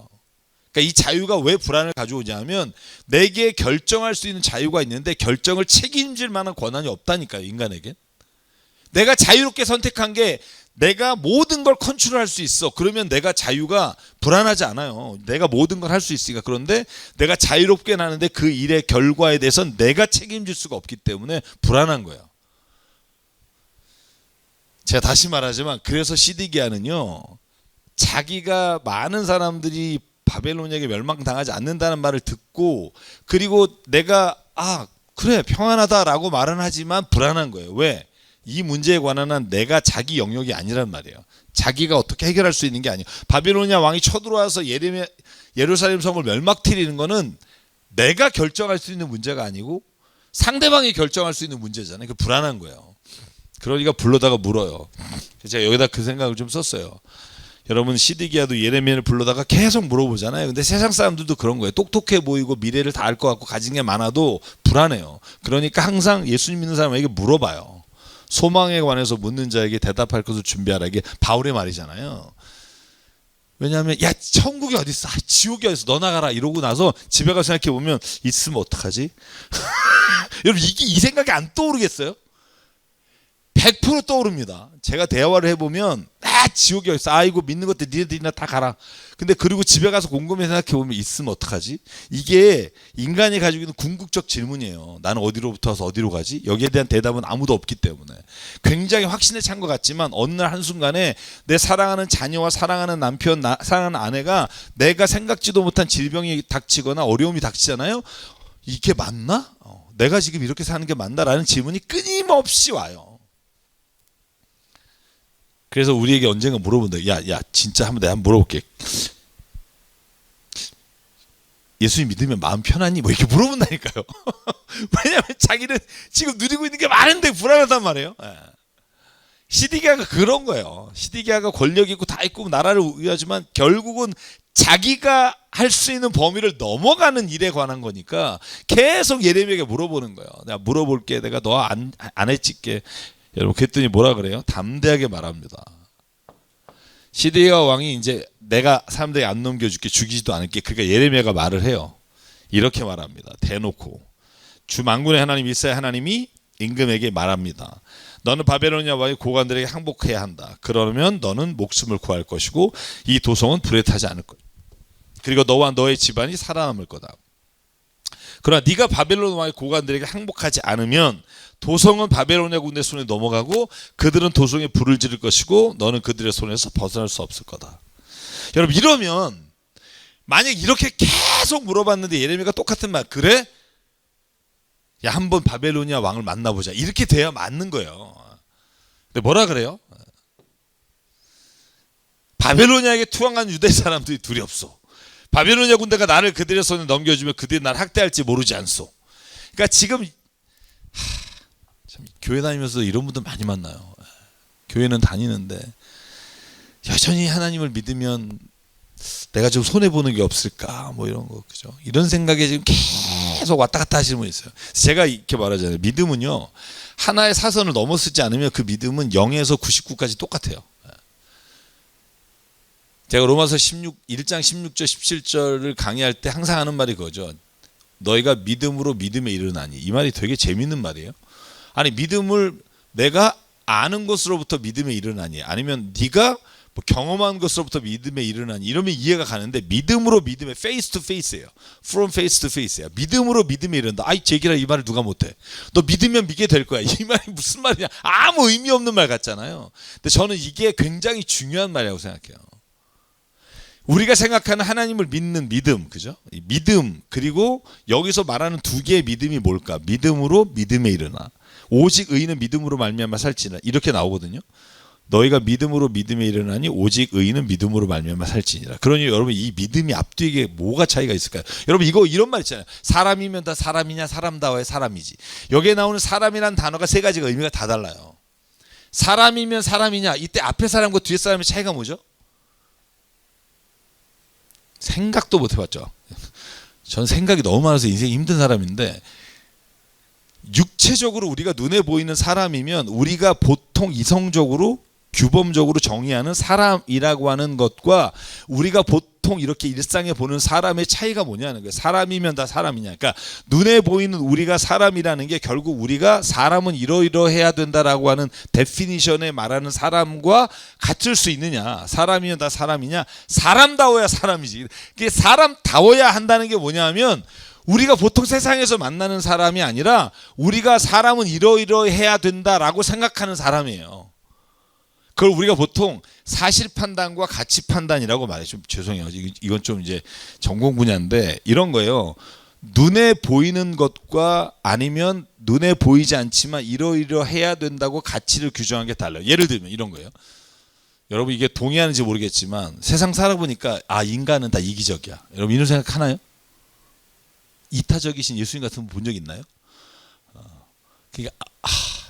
S1: 그러니까 이 자유가 왜 불안을 가져오냐면 내게 결정할 수 있는 자유가 있는데 결정을 책임질 만한 권한이 없다니까요. 인간에게. 내가 자유롭게 선택한 게 내가 모든 걸 컨트롤할 수 있어. 그러면 내가 자유가 불안하지 않아요. 내가 모든 걸 할 수 있으니까. 그런데 내가 자유롭게 나는데 그 일의 결과에 대해서는 내가 책임질 수가 없기 때문에 불안한 거예요. 제가 다시 말하지만 그래서 시드기야는요. 자기가 많은 사람들이 바벨론에게 멸망당하지 않는다는 말을 듣고 그리고 내가 그래 평안하다라고 말은 하지만 불안한 거예요. 왜? 이 문제에 관한 한 내가 자기 영역이 아니란 말이에요. 자기가 어떻게 해결할 수 있는 게 아니에요. 바벨로니아 왕이 쳐들어와서 예루살렘 성을 멸망시키는 거는 내가 결정할 수 있는 문제가 아니고 상대방이 결정할 수 있는 문제잖아요. 그 불안한 거예요. 그러니까 불러다가 물어요. 제가 여기다 그 생각을 좀 썼어요. 여러분 시드기야도 예레미야를 불러다가 계속 물어보잖아요. 근데 세상 사람들도 그런 거예요. 똑똑해 보이고 미래를 다 알 것 같고 가진 게 많아도 불안해요. 그러니까 항상 예수님 믿는 사람에게 물어봐요. 소망에 관해서 묻는 자에게 대답할 것을 준비하라. 이게 바울의 말이잖아요. 왜냐하면 야 천국이 어디 있어? 지옥이 어디 있어? 너 나가라 이러고 나서 집에 가서 생각해 보면 있으면 어떡하지? 여러분 이 생각이 안 떠오르겠어요? 100% 떠오릅니다. 제가 대화를 해보면 지옥이 어디 있어? 아이고 믿는 것들 니네들이나 다 가라. 근데 그리고 집에 가서 곰곰이 생각해보면 있으면 어떡하지? 이게 인간이 가지고 있는 궁극적 질문이에요. 나는 어디로부터 와서 어디로 가지? 여기에 대한 대답은 아무도 없기 때문에 굉장히 확신에 찬 것 같지만 어느 날 한순간에 내 사랑하는 자녀와 사랑하는 남편, 사랑하는 아내가 내가 생각지도 못한 질병이 닥치거나 어려움이 닥치잖아요. 이게 맞나? 내가 지금 이렇게 사는 게 맞나? 라는 질문이 끊임없이 와요. 그래서 우리에게 언젠가 물어본다. 야 진짜 내가 한번 물어볼게. 예수님 믿으면 마음 편하니? 뭐 이렇게 물어본다니까요. 왜냐하면 자기는 지금 누리고 있는 게 많은데 불안하단 말이에요. 시드기야가 그런 거예요. 시드기야가 권력 있고 다 있고 나라를 위하지만 결국은 자기가 할 수 있는 범위를 넘어가는 일에 관한 거니까 계속 예레미야에게 물어보는 거예요. 내가 물어볼게. 내가 너 안에 찍게. 여러분 그랬더니 뭐라 그래요? 담대하게 말합니다. 시드기야 왕이 이제 내가 사람들에게 안 넘겨줄게 죽이지도 않을게. 그러니까 예레미야가 말을 해요. 이렇게 말합니다. 대놓고 주 만군의 하나님 이스라엘 하나님이 임금에게 말합니다. 너는 바벨로니아 왕의 고관들에게 항복해야 한다. 그러면 너는 목숨을 구할 것이고 이 도성은 불에 타지 않을 거야. 그리고 너와 너의 집안이 살아남을 거다. 그러나 네가 바벨론 왕의 고관들에게 항복하지 않으면 도성은 바벨로니아 군대 손에 넘어가고 그들은 도성에 불을 지를 것이고 너는 그들의 손에서 벗어날 수 없을 거다. 여러분 이러면 만약 이렇게 계속 물어봤는데 예레미야가 똑같은 말 그래? 야, 한번 바벨로니아 왕을 만나보자. 이렇게 돼야 맞는 거예요. 근데 뭐라 그래요? 바벨로니아에게 투항한 유대 사람들이 둘이 없어. 바벨로니아 군대가 나를 그들의 손에 넘겨주면 그들이 나를 학대할지 모르지 않소. 그러니까 지금 참 교회 다니면서 이런 분들 많이 만나요. 교회는 다니는데 여전히 하나님을 믿으면 내가 좀 손해 보는 게 없을까, 뭐 이런 거, 그죠? 이런 생각에 지금 계속 왔다 갔다 하시는 분이 있어요. 제가 이렇게 말하잖아요. 믿음은요, 하나의 사선을 넘어서지 않으면 그 믿음은 0에서 99까지 똑같아요. 제가 로마서 1장 16절 17절을 강의할 때 항상 하는 말이 그거죠. 너희가 믿음으로 믿음에 이르나니. 이 말이 되게 재밌는 말이에요. 아니, 믿음을 내가 아는 것으로부터 믿음에 이르나니, 아니면 네가 뭐 경험한 것으로부터 믿음에 이르나니, 이러면 이해가 가는데, 믿음으로 믿음에 face to face예요. From face to face예요. 믿음으로 믿음에 이른다. 아이, 제기라, 이 말을 누가 못해? 너 믿으면 믿게 될 거야. 이 말이 무슨 말이냐? 아무 의미 없는 말 같잖아요. 근데 저는 이게 굉장히 중요한 말이라고 생각해요. 우리가 생각하는 하나님을 믿는 믿음, 그죠? 이 믿음, 그리고 여기서 말하는 두 개의 믿음이 뭘까? 믿음으로 믿음에 이르나, 오직 의인은 믿음으로 말미암아 살지니라, 이렇게 나오거든요. 너희가 믿음으로 믿음에 이르나니 오직 의인은 믿음으로 말미암아 살지니라. 그러니 여러분, 이 믿음이 앞뒤에 뭐가 차이가 있을까요? 여러분, 이거 이런 말 있잖아요. 사람이면 다 사람이냐, 사람다워야 사람이지. 여기에 나오는 사람이라는 단어가 세 가지가 의미가 다 달라요. 사람이면 사람이냐, 이때 앞에 사람과 뒤에 사람의 차이가 뭐죠? 생각도 못 해봤죠. 전 생각이 너무 많아서 인생이 힘든 사람인데, 육체적으로 우리가 눈에 보이는 사람이면 우리가 보통 이성적으로 규범적으로 정의하는 사람이라고 하는 것과 우리가 보통 이렇게 일상에 보는 사람의 차이가 뭐냐는 거예요. 사람이면 다 사람이냐. 그러니까 눈에 보이는 우리가 사람이라는 게 결국 우리가 사람은 이러이러해야 된다라고 하는 데피니션에 말하는 사람과 같을 수 있느냐. 사람이면 다 사람이냐. 사람다워야 사람이지. 그게 사람다워야 한다는 게 뭐냐면, 우리가 보통 세상에서 만나는 사람이 아니라 우리가 사람은 이러이러해야 된다라고 생각하는 사람이에요. 그걸 우리가 보통 사실 판단과 가치 판단이라고 말해요. 좀 죄송해요. 이건 좀 이제 전공 분야인데, 이런 거예요. 눈에 보이는 것과 아니면 눈에 보이지 않지만 이러이러해야 된다고 가치를 규정한 게 달라요. 예를 들면 이런 거예요. 여러분, 이게 동의하는지 모르겠지만 세상 살아보니까 인간은 다 이기적이야. 여러분, 이런 생각 하나요? 이타적이신 예수님 같은 분 본 적 있나요? 그러니까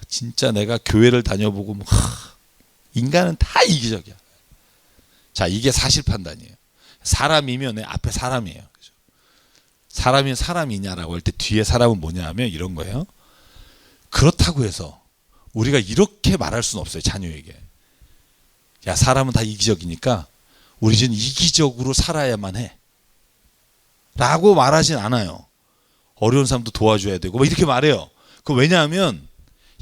S1: 진짜 내가 교회를 다녀보고 인간은 다 이기적이야. 자, 이게 사실 판단이에요. 사람이면 내 앞에 사람이에요. 그죠? 사람이면 사람이냐라고 할 때 뒤에 사람은 뭐냐 하면 이런 거예요. 그렇다고 해서 우리가 이렇게 말할 수는 없어요. 자녀에게. 야, 사람은 다 이기적이니까 우리 는 이기적으로 살아야만 해 라고 말하진 않아요. 어려운 사람도 도와줘야 되고 이렇게 말해요. 그 왜냐하면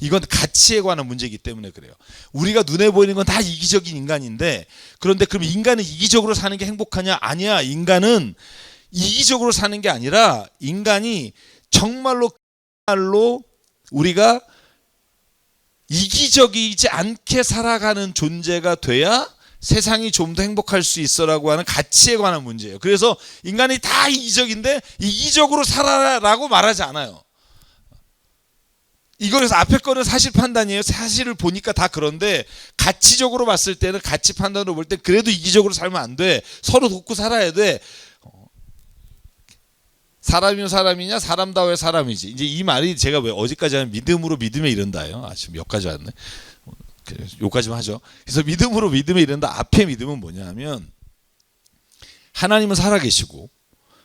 S1: 이건 가치에 관한 문제이기 때문에 그래요. 우리가 눈에 보이는 건 다 이기적인 인간인데, 그런데 그럼 인간은 이기적으로 사는 게 행복하냐? 아니야. 인간은 이기적으로 사는 게 아니라 인간이 정말로 우리가 이기적이지 않게 살아가는 존재가 돼야 세상이 좀 더 행복할 수 있어라고 하는 가치에 관한 문제예요. 그래서 인간이 다 이기적인데 이기적으로 살아라라고 말하지 않아요. 이거에서 앞에 거는 사실 판단이에요. 사실을 보니까 다 그런데 가치적으로 봤을 때는, 가치 판단으로 볼 때 그래도 이기적으로 살면 안 돼. 서로 돕고 살아야 돼. 사람이면 사람이냐, 사람다워야 사람이지. 이제 이 말이 제가 왜 어제까지 하면 믿음으로 믿음에 이른다예요. 지금 여기까지 왔네. 여기까지만 하죠. 그래서 믿음으로 믿음에 이른다. 앞에 믿음은 뭐냐면, 하나님은 살아계시고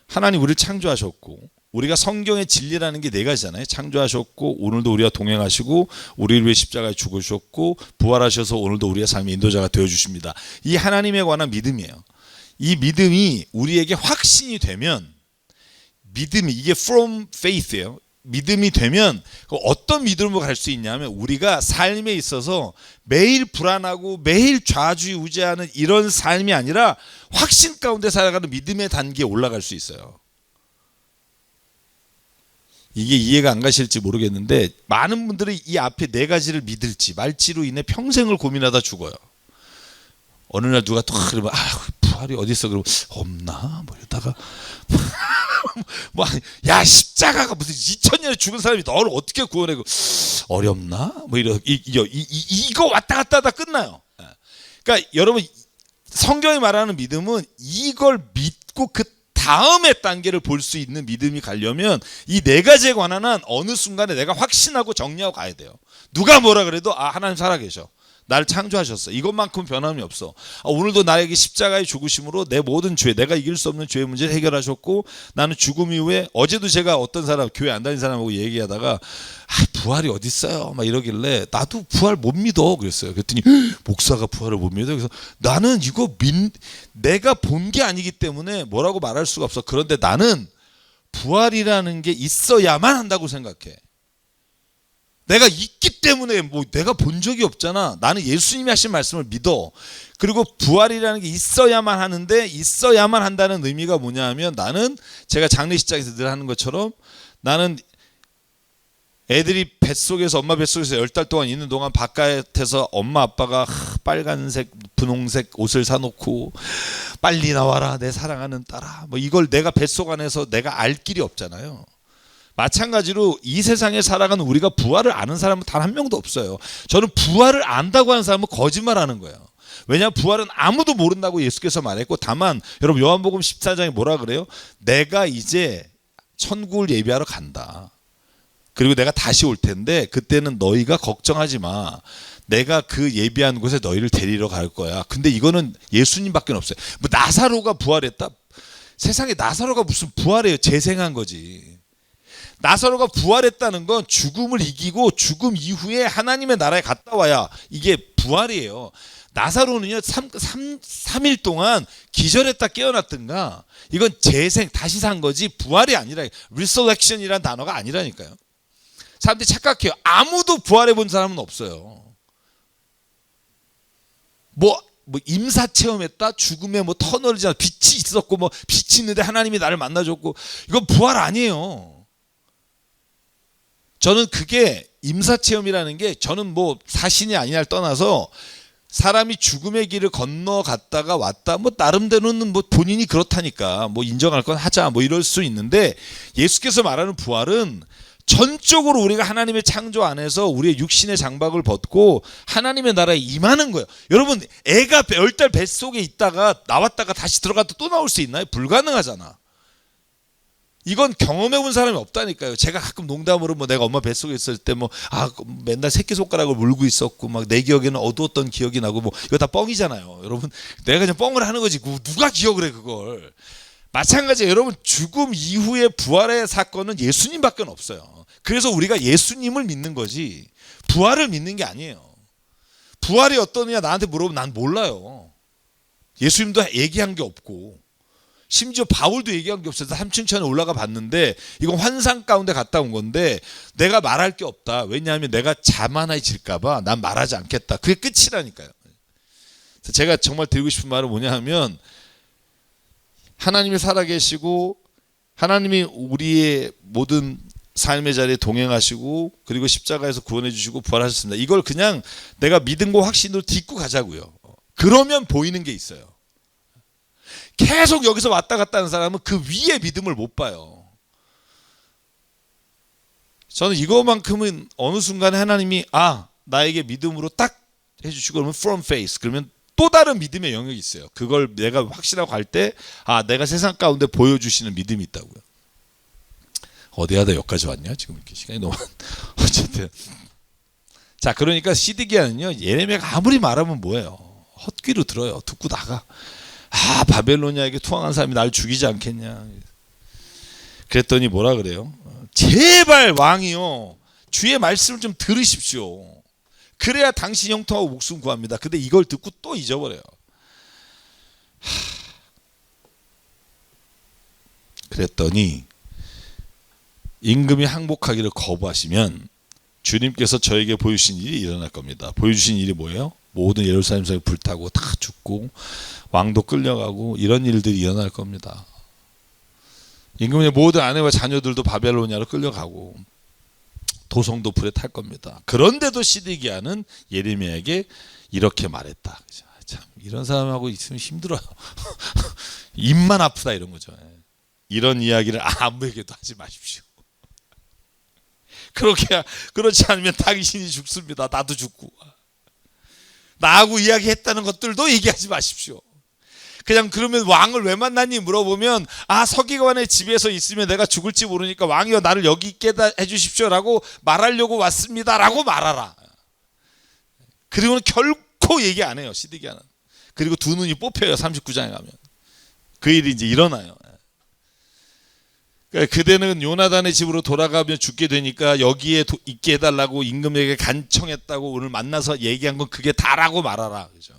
S1: 하나님 우리를 창조하셨고, 우리가 성경의 진리라는 게 네 가지잖아요. 창조하셨고, 오늘도 우리와 동행하시고, 우리를 위해 십자가에 죽으셨고, 부활하셔서 오늘도 우리의 삶의 인도자가 되어주십니다. 이 하나님에 관한 믿음이에요. 이 믿음이 우리에게 확신이 되면, 믿음이, 이게 from faith예요. 믿음이 되면 어떤 믿음으로 갈 수 있냐면, 우리가 삶에 있어서 매일 불안하고 매일 좌지우지하는 이런 삶이 아니라 확신 가운데 살아가는 믿음의 단계에 올라갈 수 있어요. 이게 이해가 안 가실지 모르겠는데, 많은 분들이 이 앞에 네 가지를 믿을지 말지로 인해 평생을 고민하다 죽어요. 어느 날 누가 또 그러면 부활이 어디 있어? 그러면 없나? 뭐 이러다가 뭐, 야, 십자가가 무슨 2000년에 죽은 사람이 너를 어떻게 구원해? 어렵나? 뭐 이거 왔다 갔다 하다 끝나요. 그러니까 여러분, 성경이 말하는 믿음은 이걸 믿고 그 다음의 단계를 볼 수 있는 믿음이 가려면 이 네 가지에 관한 한 어느 순간에 내가 확신하고 정리하고 가야 돼요. 누가 뭐라 그래도 하나님 살아계셔. 나를 창조하셨어. 이것만큼 변함이 없어. 오늘도 나에게 십자가의 죽으심으로 내 모든 죄, 내가 이길 수 없는 죄의 문제를 해결하셨고, 나는 죽음 이후에, 어제도 제가 어떤 사람, 교회 안 다니는 사람하고 얘기하다가 부활이 어디 있어요? 막 이러길래 나도 부활 못 믿어 그랬어요. 그랬더니 목사가 부활을 못 믿어. 그래서 나는 이거 내가 본 게 아니기 때문에 뭐라고 말할 수가 없어. 그런데 나는 부활이라는 게 있어야만 한다고 생각해. 내가 있기 때문에 뭐 내가 본 적이 없잖아. 나는 예수님이 하신 말씀을 믿어. 그리고 부활이라는 게 있어야만 하는데, 있어야만 한다는 의미가 뭐냐 하면, 나는 제가 장례식장에서 늘 하는 것처럼, 나는 애들이 뱃속에서, 엄마 뱃속에서 10달 동안 있는 동안 바깥에서 엄마 아빠가 빨간색 분홍색 옷을 사놓고 빨리 나와라 내 사랑하는 딸아, 뭐 이걸 내가 뱃속 안에서 내가 알 길이 없잖아요. 마찬가지로 이 세상에 살아가는 우리가 부활을 아는 사람은 단 한 명도 없어요. 저는 부활을 안다고 하는 사람은 거짓말하는 거예요. 왜냐하면 부활은 아무도 모른다고 예수께서 말했고, 다만 여러분 요한복음 14장에 뭐라 그래요? 내가 이제 천국을 예비하러 간다. 그리고 내가 다시 올 텐데 그때는 너희가 걱정하지 마. 내가 그 예비한 곳에 너희를 데리러 갈 거야. 근데 이거는 예수님밖에 없어요. 뭐 나사로가 부활했다? 세상에 나사로가 무슨 부활해요? 재생한 거지. 나사로가 부활했다는 건 죽음을 이기고 죽음 이후에 하나님의 나라에 갔다 와야 이게 부활이에요. 나사로는요 3일 동안 기절했다 깨어났든가, 이건 재생, 다시 산 거지 부활이 아니라, resurrection이라는 단어가 아니라니까요. 사람들이 착각해요. 아무도 부활해 본 사람은 없어요. 뭐 임사 체험했다? 죽음의 뭐 터널이잖아. 빛이 있었고 뭐 빛이 있는데 하나님이 나를 만나줬고, 이건 부활 아니에요. 저는 그게 임사체험이라는 게, 저는 뭐 사신이 아니냐를 떠나서 사람이 죽음의 길을 건너갔다가 왔다, 뭐 나름대로는 뭐 본인이 그렇다니까 뭐 인정할 건 하자 뭐 이럴 수 있는데, 예수께서 말하는 부활은 전적으로 우리가 하나님의 창조 안에서 우리의 육신의 장박을 벗고 하나님의 나라에 임하는 거예요. 여러분, 애가 10달 뱃속에 있다가 나왔다가 다시 들어갔다 또 나올 수 있나요? 불가능하잖아. 이건 경험해 본 사람이 없다니까요. 제가 가끔 농담으로 뭐 내가 엄마 뱃속에 있을 때 뭐 맨날 새끼손가락을 물고 있었고 막 내 기억에는 어두웠던 기억이 나고, 뭐 이거 다 뻥이잖아요. 여러분, 내가 그냥 뻥을 하는 거지 누가 기억을 해 그걸. 마찬가지예요. 여러분, 죽음 이후의 부활의 사건은 예수님밖에 없어요. 그래서 우리가 예수님을 믿는 거지 부활을 믿는 게 아니에요. 부활이 어떠느냐 나한테 물어보면 난 몰라요. 예수님도 얘기한 게 없고, 심지어 바울도 얘기한 게 없어요. 3층 천에 올라가 봤는데 이건 환상 가운데 갔다 온 건데 내가 말할 게 없다. 왜냐하면 내가 자만해질까 봐 난 말하지 않겠다. 그게 끝이라니까요. 제가 정말 드리고 싶은 말은 뭐냐 하면, 하나님이 살아계시고 하나님이 우리의 모든 삶의 자리에 동행하시고, 그리고 십자가에서 구원해 주시고 부활하셨습니다. 이걸 그냥 내가 믿음과 확신으로 딛고 가자고요. 그러면 보이는 게 있어요. 계속 여기서 왔다 갔다 하는 사람은 그 위에 믿음을 못 봐요. 저는 이거만큼은 어느 순간에 하나님이 나에게 믿음으로 딱 해주시고, 그러면 from faith, 그러면 또 다른 믿음의 영역이 있어요. 그걸 내가 확신하고 갈 때 내가 세상 가운데 보여주시는 믿음이 있다고요. 어디 하다 여기까지 왔냐? 지금 이렇게 시간이 너무 어쨌든, 자, 그러니까 시드기야는요, 예레미야가 아무리 말하면 뭐예요? 헛귀로 들어요. 듣고 나가. 바벨로니아에게 투항한 사람이 날 죽이지 않겠냐. 그랬더니 뭐라 그래요? 제발 왕이요, 주의 말씀을 좀 들으십시오. 그래야 당신 형통하고 목숨 구합니다. 근데 이걸 듣고 또 잊어버려요. 그랬더니 임금이 항복하기를 거부하시면 주님께서 저에게 보여주신 일이 일어날 겁니다. 보여주신 일이 뭐예요? 모든 예루살렘 성이 불타고 다 죽고 왕도 끌려가고 이런 일들이 일어날 겁니다. 임금의 모든 아내와 자녀들도 바벨로니아로 끌려가고 도성도 불에 탈 겁니다. 그런데도 시드기야는 예레미야에게 이렇게 말했다. 참 이런 사람하고 있으면 힘들어요. 입만 아프다 이런 거죠. 이런 이야기를 아무에게도 하지 마십시오. 그렇지 않으면 당신이 죽습니다. 나도 죽고. 나하고 이야기했다는 것들도 얘기하지 마십시오. 그냥 그러면 왕을 왜 만났니 물어보면 서기관의 집에서 있으면 내가 죽을지 모르니까 왕이여 나를 여기 있게 해주십시오라고 말하려고 왔습니다라고 말하라. 그리고는 결코 얘기 안 해요. 시드기야는. 그리고 두 눈이 뽑혀요. 39장에 가면. 그 일이 이제 일어나요. 그러니까 그대는 요나단의 집으로 돌아가면 죽게 되니까 여기에 있게 해달라고 임금에게 간청했다고 오늘 만나서 얘기한 건 그게 다라고 말하라. 그죠?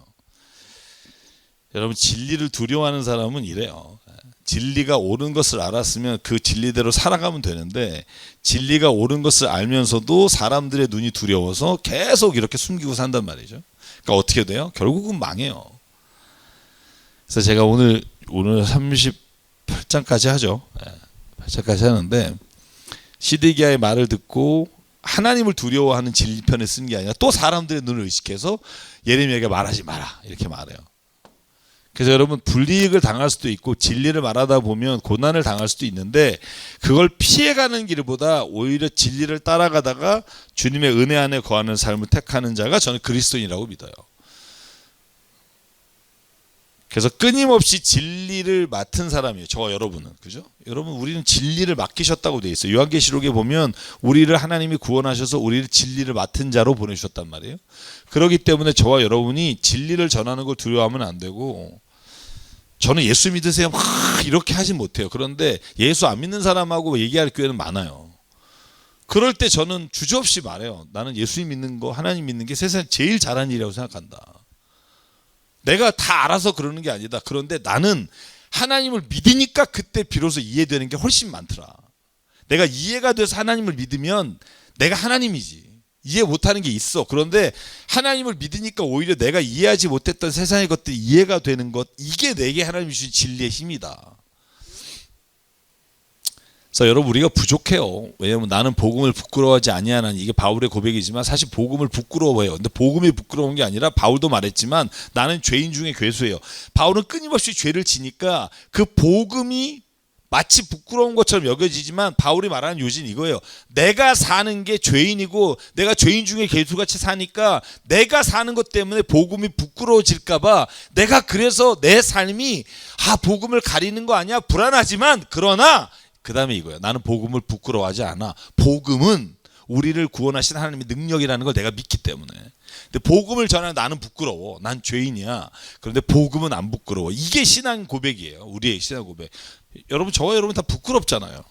S1: 여러분 진리를 두려워하는 사람은 이래요. 진리가 옳은 것을 알았으면 그 진리대로 살아가면 되는데 진리가 옳은 것을 알면서도 사람들의 눈이 두려워서 계속 이렇게 숨기고 산단 말이죠. 그러니까 어떻게 돼요? 결국은 망해요. 그래서 제가 오늘 38장까지 하죠. 8장까지 하는데 시드기야의 말을 듣고 하나님을 두려워하는 진리편에 쓴 게 아니라 또 사람들의 눈을 의식해서 예레미야에게 말하지 마라 이렇게 말해요. 그래서 여러분 불이익을 당할 수도 있고 진리를 말하다 보면 고난을 당할 수도 있는데 그걸 피해가는 길보다 오히려 진리를 따라가다가 주님의 은혜 안에 거하는 삶을 택하는 자가 저는 그리스도인이라고 믿어요. 그래서 끊임없이 진리를 맡은 사람이에요. 저와 여러분은. 그죠? 여러분 우리는 진리를 맡기셨다고 되어 있어요. 요한계시록에 보면 우리를 하나님이 구원하셔서 우리를 진리를 맡은 자로 보내주셨단 말이에요. 그렇기 때문에 저와 여러분이 진리를 전하는 걸 두려워하면 안 되고 저는 예수 믿으세요 막 이렇게 하진 못해요. 그런데 예수 안 믿는 사람하고 얘기할 교회는 많아요. 그럴 때 저는 주저없이 말해요. 나는 예수님 믿는 거 하나님 믿는 게 세상에 제일 잘한 일이라고 생각한다. 내가 다 알아서 그러는 게 아니다. 그런데 나는 하나님을 믿으니까 그때 비로소 이해되는 게 훨씬 많더라. 내가 이해가 돼서 하나님을 믿으면 내가 하나님이지. 이해 못하는 게 있어. 그런데 하나님을 믿으니까 오히려 내가 이해하지 못했던 세상의 것들이 이해가 되는 것, 이게 내게 하나님이 주신 진리의 힘이다. 그래서 여러분 우리가 부족해요. 왜냐하면 나는 복음을 부끄러워하지 아니하나니 이게 바울의 고백이지만 사실 복음을 부끄러워해요. 근데 복음이 부끄러운 게 아니라 바울도 말했지만 나는 죄인 중에 괴수예요. 바울은 끊임없이 죄를 지니까 그 복음이 마치 부끄러운 것처럼 여겨지지만 바울이 말하는 요지는 이거예요. 내가 사는 게 죄인이고 내가 죄인 중에 괴수같이 사니까 내가 사는 것 때문에 복음이 부끄러워질까 봐 내가 그래서 내 삶이 복음을 가리는 거 아니야? 불안하지만 그러나 그 다음에 이거예요. 나는 복음을 부끄러워하지 않아. 복음은 우리를 구원하신 하나님의 능력이라는 걸 내가 믿기 때문에. 근데 복음을 전하는 나는 부끄러워. 난 죄인이야. 그런데 복음은 안 부끄러워. 이게 신앙 고백이에요. 우리의 신앙 고백. 여러분 저와 여러분 다 부끄럽잖아요.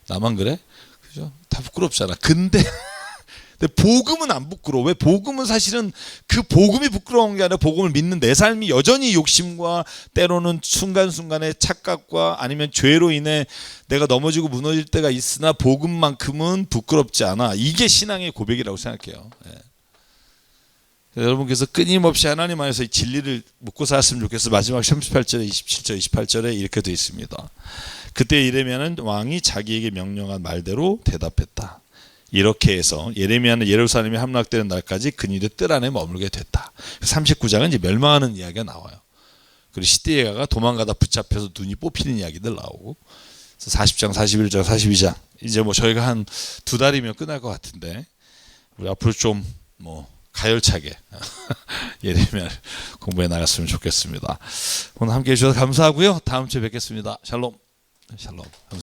S1: 나만 그래? 그죠? 다 부끄럽잖아. 근데 복음은 안 부끄러워. 왜? 복음은 사실은 그 복음이 부끄러운 게 아니라 복음을 믿는 내 삶이 여전히 욕심과 때로는 순간순간의 착각과 아니면 죄로 인해 내가 넘어지고 무너질 때가 있으나 복음만큼은 부끄럽지 않아. 이게 신앙의 고백이라고 생각해요. 여러분께서 끊임없이 하나님 안에서 이 진리를 묻고 살았으면 좋겠어. 마지막 38절에 27절 28절에 이렇게 되어 있습니다. 그때 예레미야는 왕이 자기에게 명령한 말대로 대답했다. 이렇게 해서 예레미야는 예루살렘이 함락되는 날까지 그니의 뜰 안에 머물게 됐다. 39장은 이제 멸망하는 이야기가 나와요. 그리고 시드기야가 도망가다 붙잡혀서 눈이 뽑히는 이야기들 나오고 40장, 41장, 42장 이제 뭐 저희가 한 2달이면 끝날 것 같은데 우리 앞으로 좀 뭐 가열차게 예레미야 공부해 나갔으면 좋겠습니다. 오늘 함께해 주셔서 감사하고요. 다음 주에 뵙겠습니다. 샬롬. 샬롬.